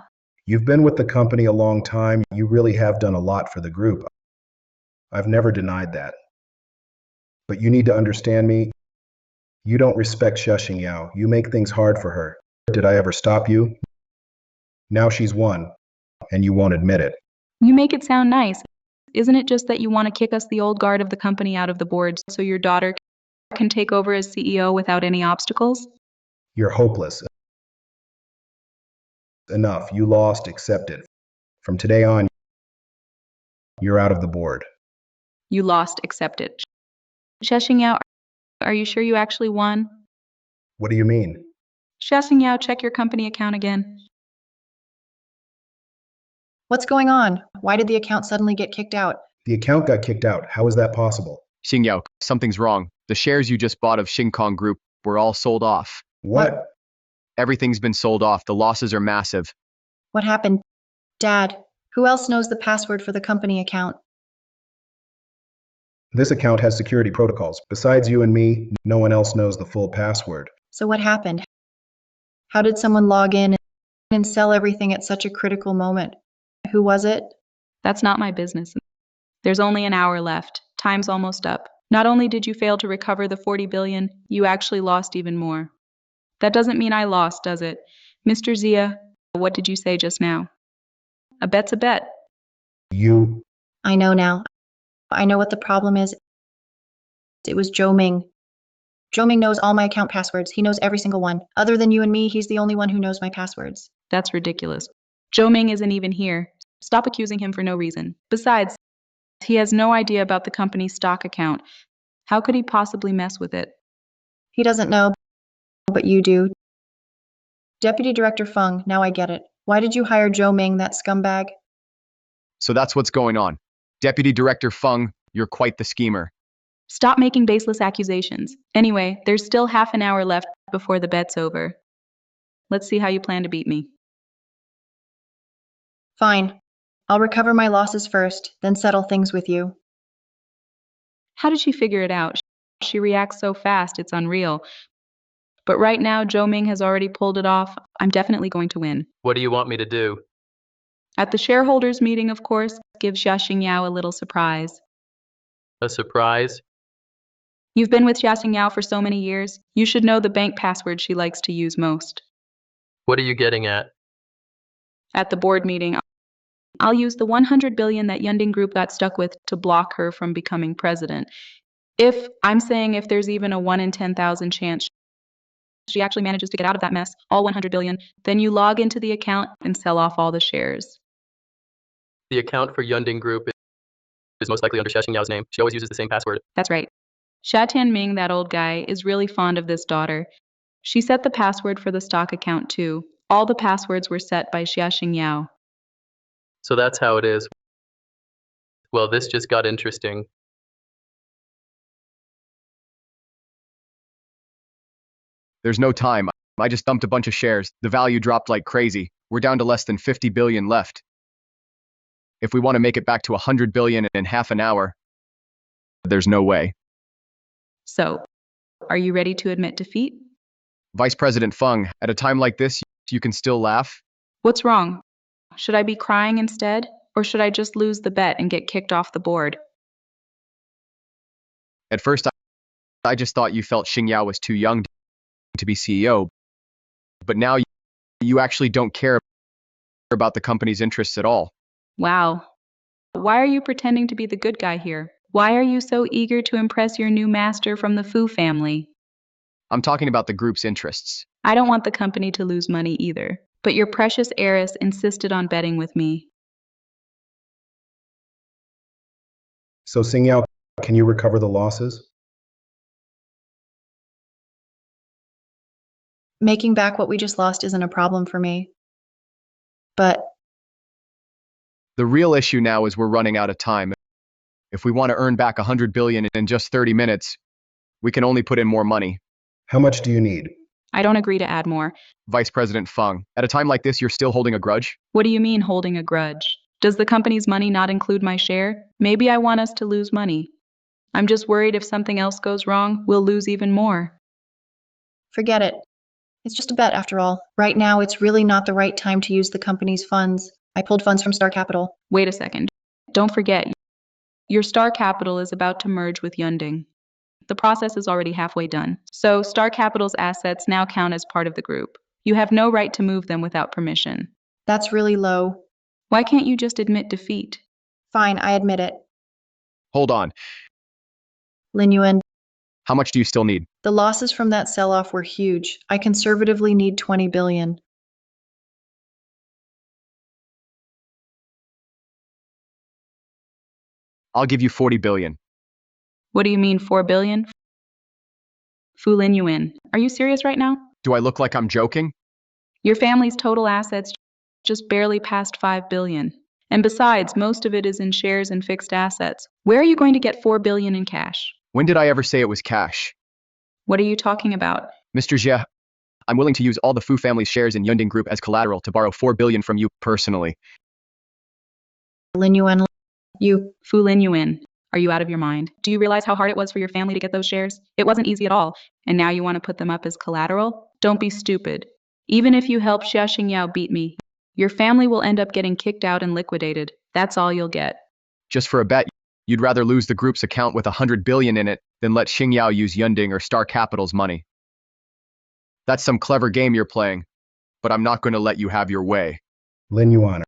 S9: You've been with the company a long time. You really have done a lot for the group. I've never denied that. But you need to understand me. You don't respect Shashing Yao. You make things hard for her. Did I ever stop you? Now she's won, and you won't admit it.
S8: You make it sound nice. Isn't it just that you want to kick us, the old guard of the company, out of the board so your daughter can take over as CEO without any obstacles?
S9: You're hopeless. Enough. You lost. Accept it. From today on, you're out of the board.
S8: You lost, accept it. Shashing Yao, are you sure you actually won?
S9: What do you mean?
S8: Shashing Yao, check your company account again.
S1: What's going on? Why did the account suddenly get kicked out?
S9: The account got kicked out. How is that possible?
S13: Xingyao, something's wrong. The shares you just bought of Xingkong Group were all sold off.
S9: What?
S13: Everything's been sold off. The losses are massive.
S1: What happened? Dad, who else knows the password for the company account?
S9: This account has security protocols. Besides you and me, no one else knows the full password.
S1: So what happened? How did someone log in and sell everything at such a critical moment? Who was it?
S8: That's not my business. There's only an hour left. Time's almost up. Not only did you fail to recover the 40 billion, you actually lost even more. That doesn't mean I lost, does it? Mr. Xia, what did you say just now? A bet's a bet.
S9: You...
S1: I know now. I know what the problem is. It was Zhou Ming. Zhou Ming knows all my account passwords. He knows every single one. Other than you and me, he's the only one who knows my passwords.
S8: That's ridiculous. Zhou Ming isn't even here. Stop accusing him for no reason. Besides, he has no idea about the company's stock account. How could he possibly mess with it?
S1: He doesn't know, but you do. Deputy Director Feng, now I get it. Why did you hire Zhou Ming, that scumbag?
S13: So that's what's going on. Deputy Director Feng, you're quite the schemer.
S8: Stop making baseless accusations. Anyway, there's still half an hour left before the bet's over. Let's see how you plan to beat me.
S1: Fine. I'll recover my losses first, then settle things with you.
S8: How did she figure it out? She reacts so fast, it's unreal. But right now, Zhou Ming has already pulled it off. I'm definitely going to win.
S2: What do you want me to do?
S8: At the shareholders meeting, of course, give Shashing Yao a little surprise.
S2: A surprise?
S8: You've been with Shashing Yao for so many years, you should know the bank password she likes to use most.
S2: What are you getting at?
S8: At the board meeting, I'll use the 100 billion that Yunding Group got stuck with to block her from becoming president. I'm saying if there's even a 1 in 10,000 chance she actually manages to get out of that mess, all 100 billion, then you log into the account and sell off all the shares.
S2: The account for Yunding Group is most likely under Shashing Yao's name. She always uses the same password.
S8: That's right. Shatian Ming, that old guy, is really fond of this daughter. She set the password for the stock account too. All the passwords were set by Shashing Yao.
S2: So that's how it is. Well, this just got interesting.
S13: There's no time. I just dumped a bunch of shares. The value dropped like crazy. We're down to less than 50 billion left. If we want to make it back to 100 billion in half an hour, there's no way.
S8: So, are you ready to admit defeat?
S13: Vice President Feng, at a time like this, you can still laugh?
S8: What's wrong? Should I be crying instead? Or should I just lose the bet and get kicked off the board?
S13: At first, I just thought you felt Xing Yao was too young to be CEO. But now you actually don't care about the company's interests at all.
S8: Wow. Why are you pretending to be the good guy here? Why are you so eager to impress your new master from the Fu family?
S13: I'm talking about the group's interests.
S8: I don't want the company to lose money either. But your precious heiress insisted on betting with me.
S9: So, Xing Yao, can you recover the losses?
S1: Making back what we just lost isn't a problem for me. But
S13: The real issue now is we're running out of time. If we want to earn back 100 billion in just 30 minutes, we can only put in more money.
S9: How much do you need?
S8: I don't agree to add more.
S13: Vice President Feng, at a time like this, you're still holding a grudge?
S8: What do you mean holding a grudge? Does the company's money not include my share? Maybe I want us to lose money. I'm just worried if something else goes wrong, we'll lose even more.
S1: forget it. It's just a bet after all. Right now, it's really not the right time to use the company's funds. I pulled funds from Star Capital.
S8: Wait a second. Don't forget, your Star Capital is about to merge with Yunding. The process is already halfway done. So Star Capital's assets now count as part of the group. You have no right to move them without permission.
S1: That's really low.
S8: Why can't you just admit defeat?
S1: Fine, I admit it.
S13: Hold on.
S1: Lin Yuan,
S13: How much do you still need?
S1: the losses from that sell-off were huge. I conservatively need 20 billion.
S13: I'll give you 40 billion.
S8: What do you mean 4 billion? Fu Lin Yuan, are you serious right now?
S13: Do I look like I'm joking?
S8: Your family's total assets just barely passed 5 billion. And besides, most of it is in shares and fixed assets. Where are you going to get 4 billion in cash?
S13: When did I ever say it was cash?
S8: What are you talking about?
S13: Mr. Jia, I'm willing to use all the Fu family's shares in Yunding Group as collateral to borrow 4 billion from you personally.
S1: Lin Yuan, you.
S8: Fu Lin Yuan, are you out of your mind? Do you realize how hard it was for your family to get those shares? It wasn't easy at all. And now you want to put them up as collateral? Don't be stupid. Even if you help Shashing Yao beat me, your family will end up getting kicked out and liquidated. That's all you'll get.
S13: Just for a bet, you'd rather lose the group's account with 100 billion in it than let Xing Yao use Yunding or Star Capital's money. That's some clever game you're playing, but I'm not going to let you have your way.
S9: Lin Yuan,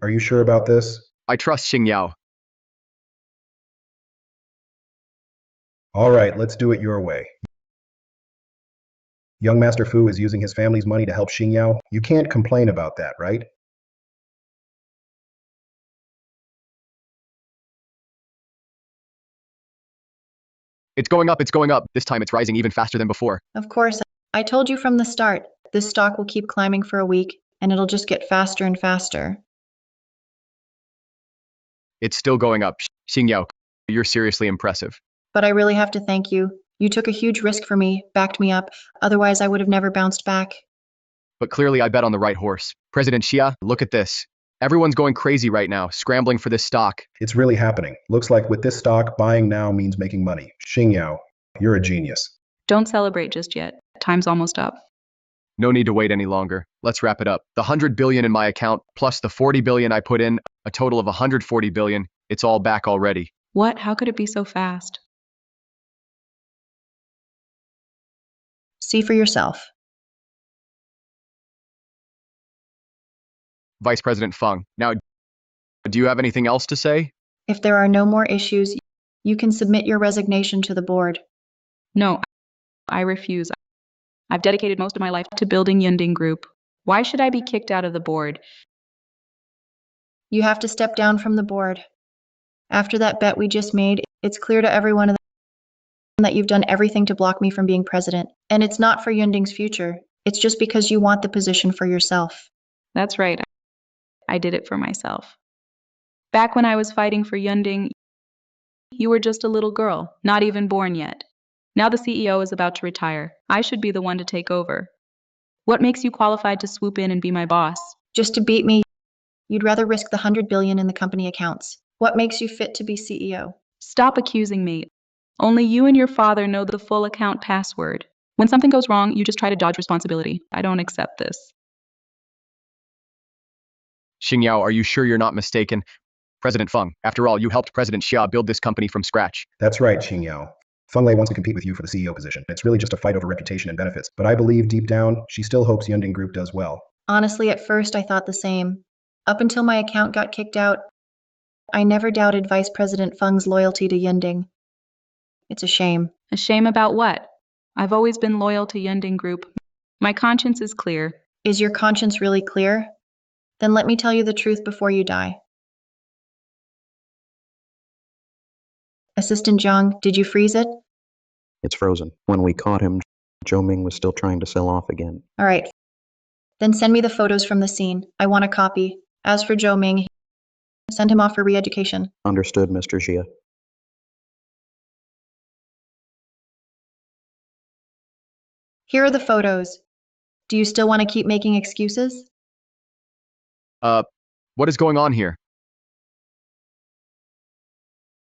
S9: are you sure about this?
S13: I trust Xing Yao.
S9: All right, let's do it your way. Young Master Fu is using his family's money to help Xing Yao. You can't complain about that, right?
S13: It's going up, it's going up. This time it's rising even faster than before.
S1: Of course, I told you from the start, this stock will keep climbing for a week, and it'll just get faster and faster.
S13: It's still going up. Xing Yao, you're seriously impressive.
S1: But I really have to thank you. You took a huge risk for me, backed me up, otherwise I would have never bounced back.
S13: But clearly I bet on the right horse. President Xia, look at this. Everyone's going crazy right now, scrambling for this stock.
S9: It's really happening. Looks like with this stock, buying now means making money. Xing Yao, you're a genius.
S8: Don't celebrate just yet. Time's almost up.
S13: No need to wait any longer. Let's wrap it up. The 100 billion in my account plus the 40 billion I put in, a total of 140 billion. It's all back already.
S8: What? How could it be so fast?
S1: See for yourself.
S13: Vice President Fung. Now, do you have anything else to say?
S1: If there are no more issues, you can submit your resignation to the board.
S8: No, I refuse. I've dedicated most of my life to building Yunding Group. Why should I be kicked out of the board?
S1: You have to step down from the board. After that bet we just made, it's clear to everyone that you've done everything to block me from being president. And it's not for Yunding's future. It's just because you want the position for yourself.
S8: That's right. I did it for myself. Back when I was fighting for Yunding, you were just a little girl, not even born yet. Now the CEO is about to retire. I should be the one to take over. What makes you qualified to swoop in and be my boss?
S1: Just to beat me, you'd rather risk the 100 billion in the company accounts. What makes you fit to be CEO?
S8: Stop accusing me. Only you and your father know the full account password. When something goes wrong, you just try to dodge responsibility. I don't accept this.
S13: Xingyao, are you sure you're not mistaken? President Fung, after all, you helped President Xia build this company from scratch.
S9: That's right, Xingyao. Funlay wants to compete with you for the CEO position. It's really just a fight over reputation and benefits. But I believe deep down, she still hopes Yunding Group does well.
S1: Honestly, at first I thought the same. Up until my account got kicked out, I never doubted Vice President Fung's loyalty to Yunding. It's a shame.
S8: A shame about what? I've always been loyal to Yunding Group. My conscience is clear.
S1: Is your conscience really clear? Then let me tell you the truth before you die. Assistant Zhang, did you freeze it?
S11: It's frozen. When we caught him, Zhou Ming was still trying to sell off again.
S1: All right. Then send me the photos from the scene. I want a copy. As for Zhou Ming, send him off for re-education.
S11: Understood, Mr. Xia.
S1: Here are the photos. Do you still want to keep making excuses?
S13: What is going on here?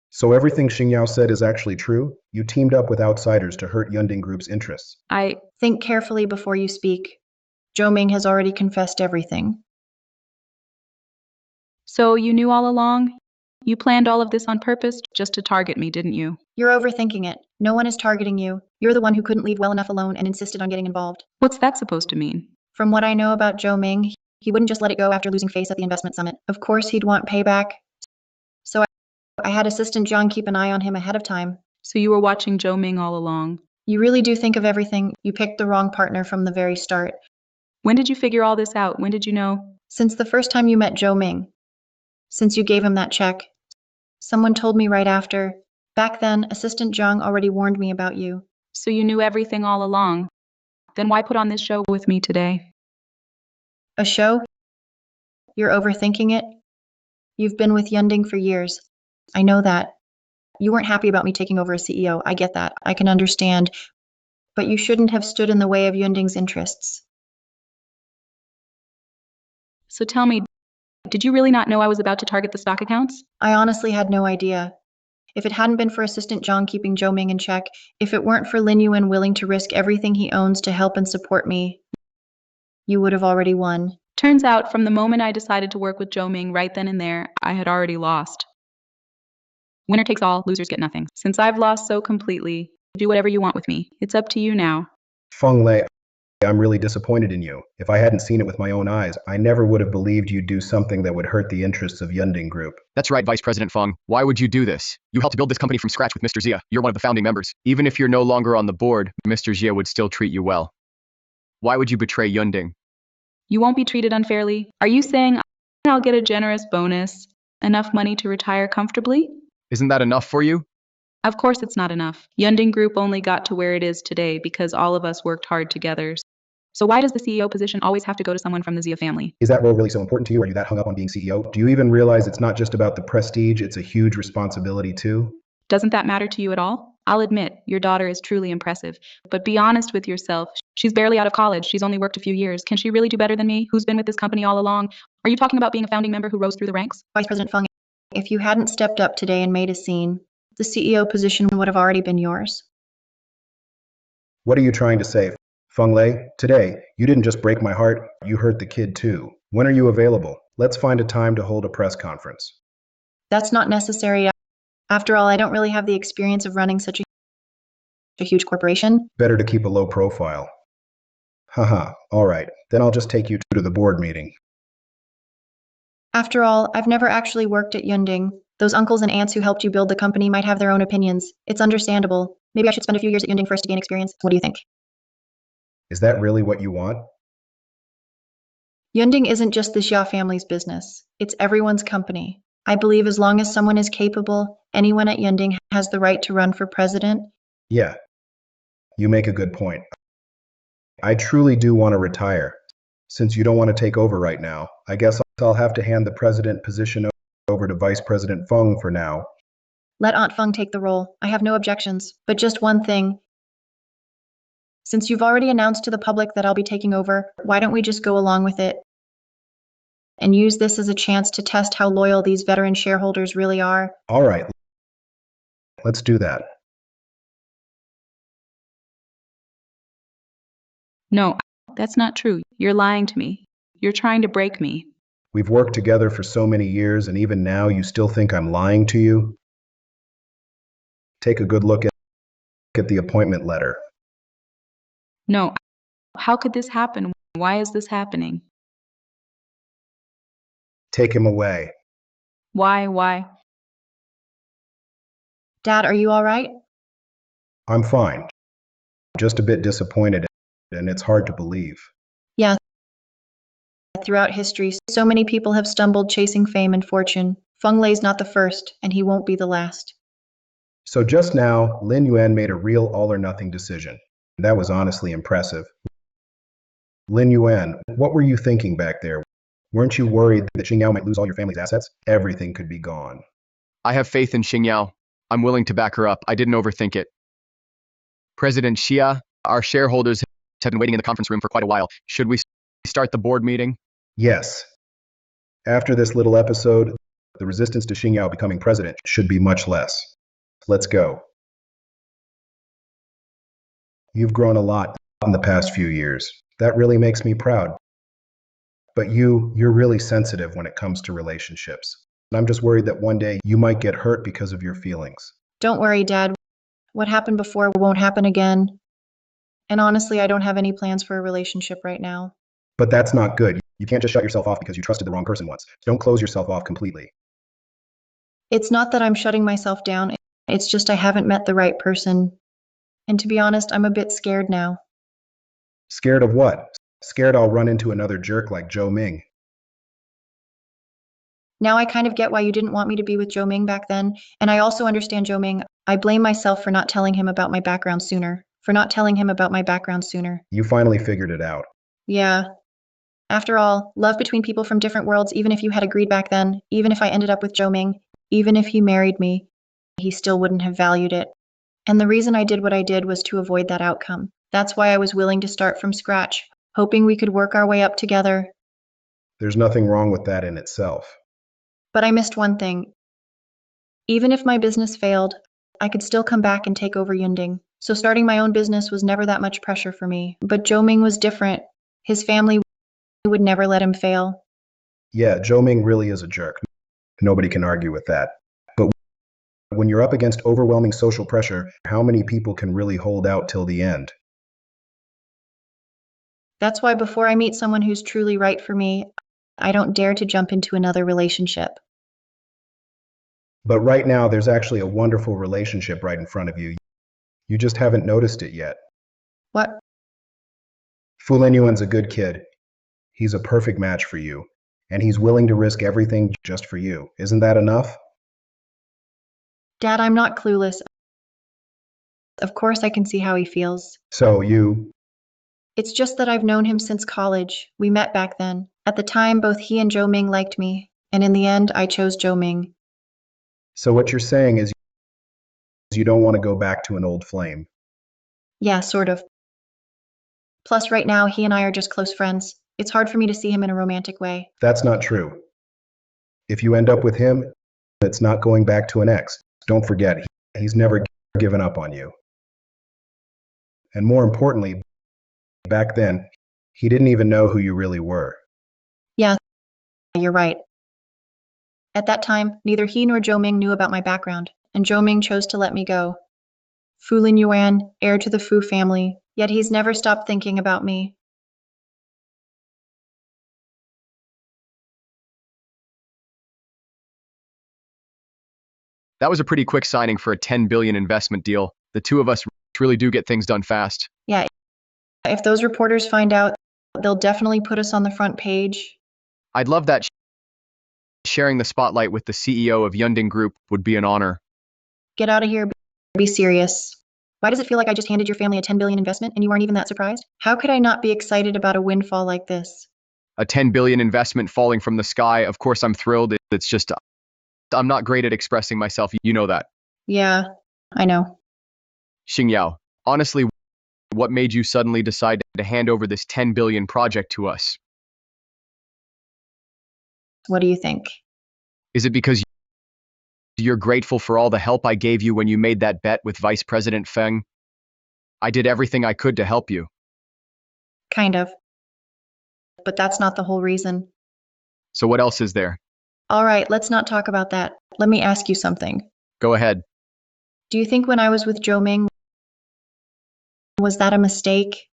S9: So everything Xingyao said is actually true? You teamed up with outsiders to hurt Yunding Group's interests.
S1: Think carefully before you speak. Zhou Ming has already confessed everything.
S8: So you knew all along? You planned all of this on purpose just to target me, didn't you?
S1: You're overthinking it. No one is targeting you. You're the one who couldn't leave well enough alone and insisted on getting involved.
S8: What's that supposed to mean?
S1: From what I know about Zhou Ming, he wouldn't just let it go after losing face at the investment summit. Of course, he'd want payback. So I had Assistant Zhang keep an eye on him ahead of time.
S8: So you were watching Zhou Ming all along?
S1: You really do think of everything. You picked the wrong partner from the very start.
S8: When did you figure all this out? When did you know?
S1: Since the first time you met Zhou Ming. Since you gave him that check. Someone told me right after. Back then, Assistant Zhang already warned me about you.
S8: So you knew everything all along. Then why put on this show with me today?
S1: A show? You're overthinking it? You've been with Yunding for years. I know that. You weren't happy about me taking over as CEO. I get that. I can understand. But you shouldn't have stood in the way of Yunding's interests.
S8: So tell me, did you really not know I was about to target the stock accounts?
S1: I honestly had no idea. If it hadn't been for Assistant Zhang keeping Zhou Ming in check, if it weren't for Lin Yuan willing to risk everything he owns to help and support me, you would have already won.
S8: Turns out, from the moment I decided to work with Zhou Ming right then and there, I had already lost. Winner takes all, losers get nothing. Since I've lost so completely, do whatever you want with me. It's up to you now.
S9: Funlay, I'm really disappointed in you. If I hadn't seen it with my own eyes, I never would have believed you'd do something that would hurt the interests of Yunding Group.
S13: That's right, Vice President Fung. Why would you do this? You helped build this company from scratch with Mr. Xia. You're one of the founding members. Even if you're no longer on the board, Mr. Xia would still treat you well. Why would you betray Yunding?
S8: You won't be treated unfairly. Are you saying I'll get a generous bonus? Enough money to retire comfortably?
S13: Isn't that enough for you?
S8: Of course it's not enough. Yunding Group only got to where it is today because all of us worked hard together. So why does the CEO position always have to go to someone from the Xia family?
S9: Is that role really so important to you? Are you that hung up on being CEO? Do you even realize it's not just about the prestige, it's a huge responsibility too?
S8: Doesn't that matter to you at all? I'll admit, your daughter is truly impressive. But be honest with yourself. She's barely out of college. She's only worked a few years. Can she really do better than me, who's been with this company all along? Are you talking about being a founding member who rose through the ranks?
S1: Vice President Fung, if you hadn't stepped up today and made a scene, the CEO position would have already been yours.
S9: What are you trying to say? Funlay, today, you didn't just break my heart, you hurt the kid too. When are you available? Let's find a time to hold a press conference.
S1: That's not necessary. After all, I don't really have the experience of running such a huge corporation.
S9: Better to keep a low profile. Haha, alright, then I'll just take you to the board meeting.
S1: After all, I've never actually worked at Yunding. Those uncles and aunts who helped you build the company might have their own opinions. It's understandable. Maybe I should spend a few years at Yunding first to gain experience. What do you think?
S9: Is that really what you want?
S1: Yunding isn't just the Xia family's business. It's everyone's company. I believe as long as someone is capable, anyone at Yunding has the right to run for president.
S9: Yeah, you make a good point. I truly do want to retire. Since you don't want to take over right now, I guess I'll have to hand the president position over to Vice President Feng for now.
S1: Let Aunt Feng take the role. I have no objections. But just one thing. Since you've already announced to the public that I'll be taking over, why don't we just go along with it and use this as a chance to test how loyal these veteran shareholders really are?
S9: All right, let's do that.
S8: No, that's not true. You're lying to me. You're trying to break me.
S9: We've worked together for so many years, and even now you still think I'm lying to you? Take a good look at the appointment letter.
S8: No, how could this happen? Why is this happening?
S9: Take him away.
S8: Why?
S1: Dad, are you all right?
S9: I'm fine. Just a bit disappointed, and it's hard to believe.
S1: Yeah. Throughout history, so many people have stumbled chasing fame and fortune. Fenglei's not the first, and he won't be the last.
S9: So just now, Lin Yuan made a real all-or-nothing decision. That was honestly impressive. Lin Yuan, what were you thinking back there? Weren't you worried that Xingyao might lose all your family's assets? Everything could be gone.
S13: I have faith in Xingyao. I'm willing to back her up. I didn't overthink it. President Xia, our shareholders have been waiting in the conference room for quite a while. Should we start the board meeting?
S9: Yes. After this little episode, the resistance to Xingyao becoming president should be much less. Let's go. You've grown a lot in the past few years. That really makes me proud. But you're really sensitive when it comes to relationships. And I'm just worried that one day you might get hurt because of your feelings.
S1: Don't worry, Dad. What happened before won't happen again. And honestly, I don't have any plans for a relationship right now.
S9: But that's not good. You can't just shut yourself off because you trusted the wrong person once. Don't close yourself off completely.
S1: It's not that I'm shutting myself down. It's just I haven't met the right person. And to be honest, I'm a bit scared now.
S9: Scared of what? Scared I'll run into another jerk like Joe Ming.
S1: Now I kind of get why you didn't want me to be with Joe Ming back then, and I also understand Joe Ming. I blame myself for not telling him about my background sooner.
S9: You finally figured it out.
S1: Yeah. After all, love between people from different worlds, even if you had agreed back then, even if I ended up with Joe Ming, even if he married me, he still wouldn't have valued it. And the reason I did what I did was to avoid that outcome. That's why I was willing to start from scratch, hoping we could work our way up together.
S9: There's nothing wrong with that in itself.
S1: But I missed one thing. Even if my business failed, I could still come back and take over Yunding. So starting my own business was never that much pressure for me. But Zhou Ming was different. His family would never let him fail.
S9: Yeah, Zhou Ming really is a jerk. Nobody can argue with that. But when you're up against overwhelming social pressure, how many people can really hold out till the end?
S1: That's why before I meet someone who's truly right for me, I don't dare to jump into another relationship.
S9: But right now, there's actually a wonderful relationship right in front of you. You just haven't noticed it yet.
S1: What?
S9: Fu Linyuan's a good kid. He's a perfect match for you. And he's willing to risk everything just for you. Isn't that enough?
S1: Dad, I'm not clueless. Of course I can see how he feels.
S9: So you...
S1: It's just that I've known him since college. We met back then. At the time, both he and Zhou Ming liked me. And in the end, I chose Zhou Ming.
S9: So what you're saying is you don't want to go back to an old flame.
S1: Yeah, sort of. Plus, right now, he and I are just close friends. It's hard for me to see him in a romantic way.
S9: That's not true. If you end up with him, it's not going back to an ex. Don't forget, he's never given up on you. And more importantly, Back then, he didn't even know who you really were.
S1: Yeah, you're right. At that time, neither he nor Zhou Ming knew about my background, and Zhou Ming chose to let me go. Fu Lin Yuan, heir to the Fu family, yet he's never stopped thinking about me.
S13: That was a pretty quick signing for a 10 billion investment deal. The two of us really do get things done fast.
S1: Yeah, if those reporters find out, they'll definitely put us on the front page.
S13: I'd love that. Sharing the spotlight with the CEO of Yunding Group would be an honor.
S1: Get out of here, be serious. Why does it feel like I just handed your family a 10 billion investment and you aren't even that surprised? How could I not be excited about a windfall like this?
S13: A 10 billion investment falling from the sky, of course I'm thrilled. It's just, I'm not great at expressing myself, you know that.
S1: Yeah, I know.
S13: Xingyao, honestly, what made you suddenly decide to hand over this 10 billion project to us?
S1: What do you think?
S13: Is it because you're grateful for all the help I gave you when you made that bet with Vice President Feng? I did everything I could to help you.
S1: Kind of. But that's not the whole reason.
S13: So what else is there?
S1: All right, let's not talk about that. Let me ask you something.
S13: Go ahead.
S1: Do you think when I was with Zhou Ming, was that a mistake?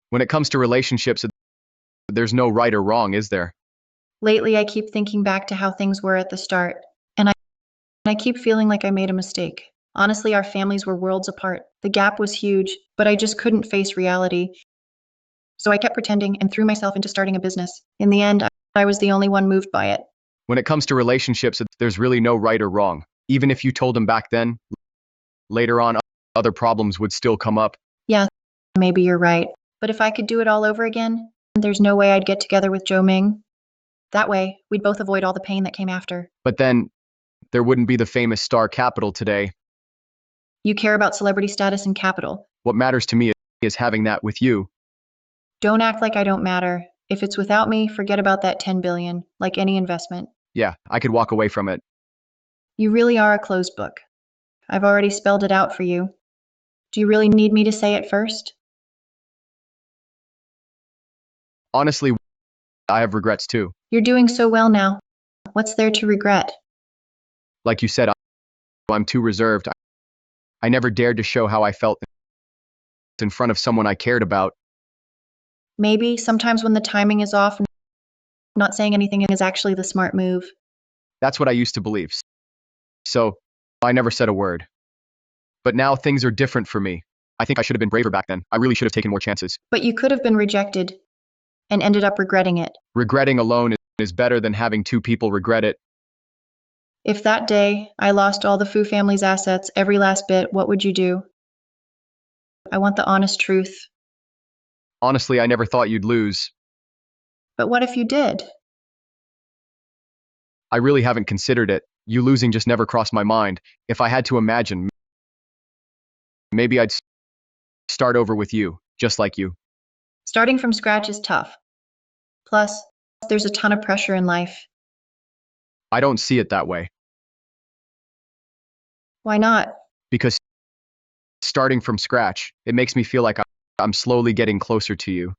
S13: When it comes to relationships, there's no right or wrong, is there?
S1: Lately, I keep thinking back to how things were at the start, and I keep feeling like I made a mistake. Honestly, our families were worlds apart. The gap was huge, but I just couldn't face reality. So I kept pretending and threw myself into starting a business. In the end, I was the only one moved by it.
S13: When it comes to relationships, there's really no right or wrong. Even if you told him back then, later on, other problems would still come up.
S1: Yeah, maybe you're right. But if I could do it all over again, there's no way I'd get together with Zhou Ming. That way, we'd both avoid all the pain that came after.
S13: But then, there wouldn't be the famous Star Capital today.
S1: You care about celebrity status and capital.
S13: What matters to me is having that with you.
S1: Don't act like I don't matter. If it's without me, forget about that 10 billion, like any investment.
S13: Yeah, I could walk away from it.
S1: You really are a closed book. I've already spelled it out for you. Do you really need me to say it first?
S13: Honestly, I have regrets too.
S1: You're doing so well now. What's there to regret?
S13: Like you said, I'm too reserved. I never dared to show how I felt in front of someone I cared about.
S1: Maybe sometimes when the timing is off, not saying anything is actually the smart move.
S13: That's what I used to believe. So, I never said a word. But now things are different for me. I think I should have been braver back then. I really should have taken more chances.
S1: But you could have been rejected and ended up regretting it.
S13: Regretting alone is better than having two people regret it.
S1: If that day I lost all the Fu family's assets, every last bit, what would you do? I want the honest truth.
S13: Honestly, I never thought you'd lose.
S1: But what if you did?
S13: I really haven't considered it. You losing just never crossed my mind. If I had to imagine, maybe I'd start over with you, just like you.
S1: Starting from scratch is tough. Plus, there's a ton of pressure in life.
S13: I don't see it that way.
S1: Why not?
S13: Because starting from scratch, it makes me feel like I'm slowly getting closer to you.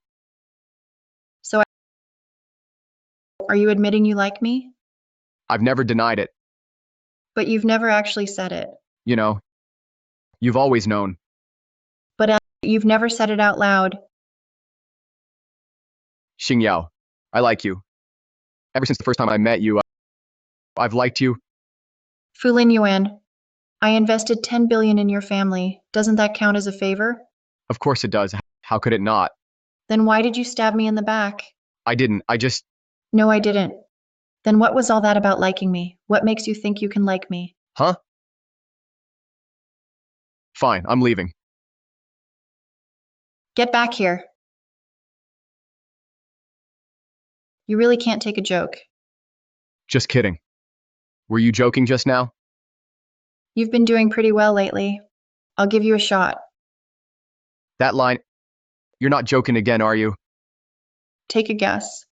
S1: So, are you admitting you like me?
S13: I've never denied it.
S1: But you've never actually said it.
S13: You know, you've always known.
S1: But you've never said it out loud.
S13: Xingyao, I like you. Ever since the first time I met you, I've liked you.
S1: Fu Lin Yuan, I invested 10 billion in your family. Doesn't that count as a favor?
S13: Of course it does. How could it not?
S1: Then why did you stab me in the back?
S13: I didn't. I just...
S1: No, I didn't. Then what was all that about liking me? What makes you think you can like me?
S13: Huh? Fine, I'm leaving.
S1: Get back here. You really can't take a joke.
S13: Just kidding. Were you joking just now?
S1: You've been doing pretty well lately. I'll give you a shot.
S13: That line... You're not joking again, are you?
S1: Take a guess.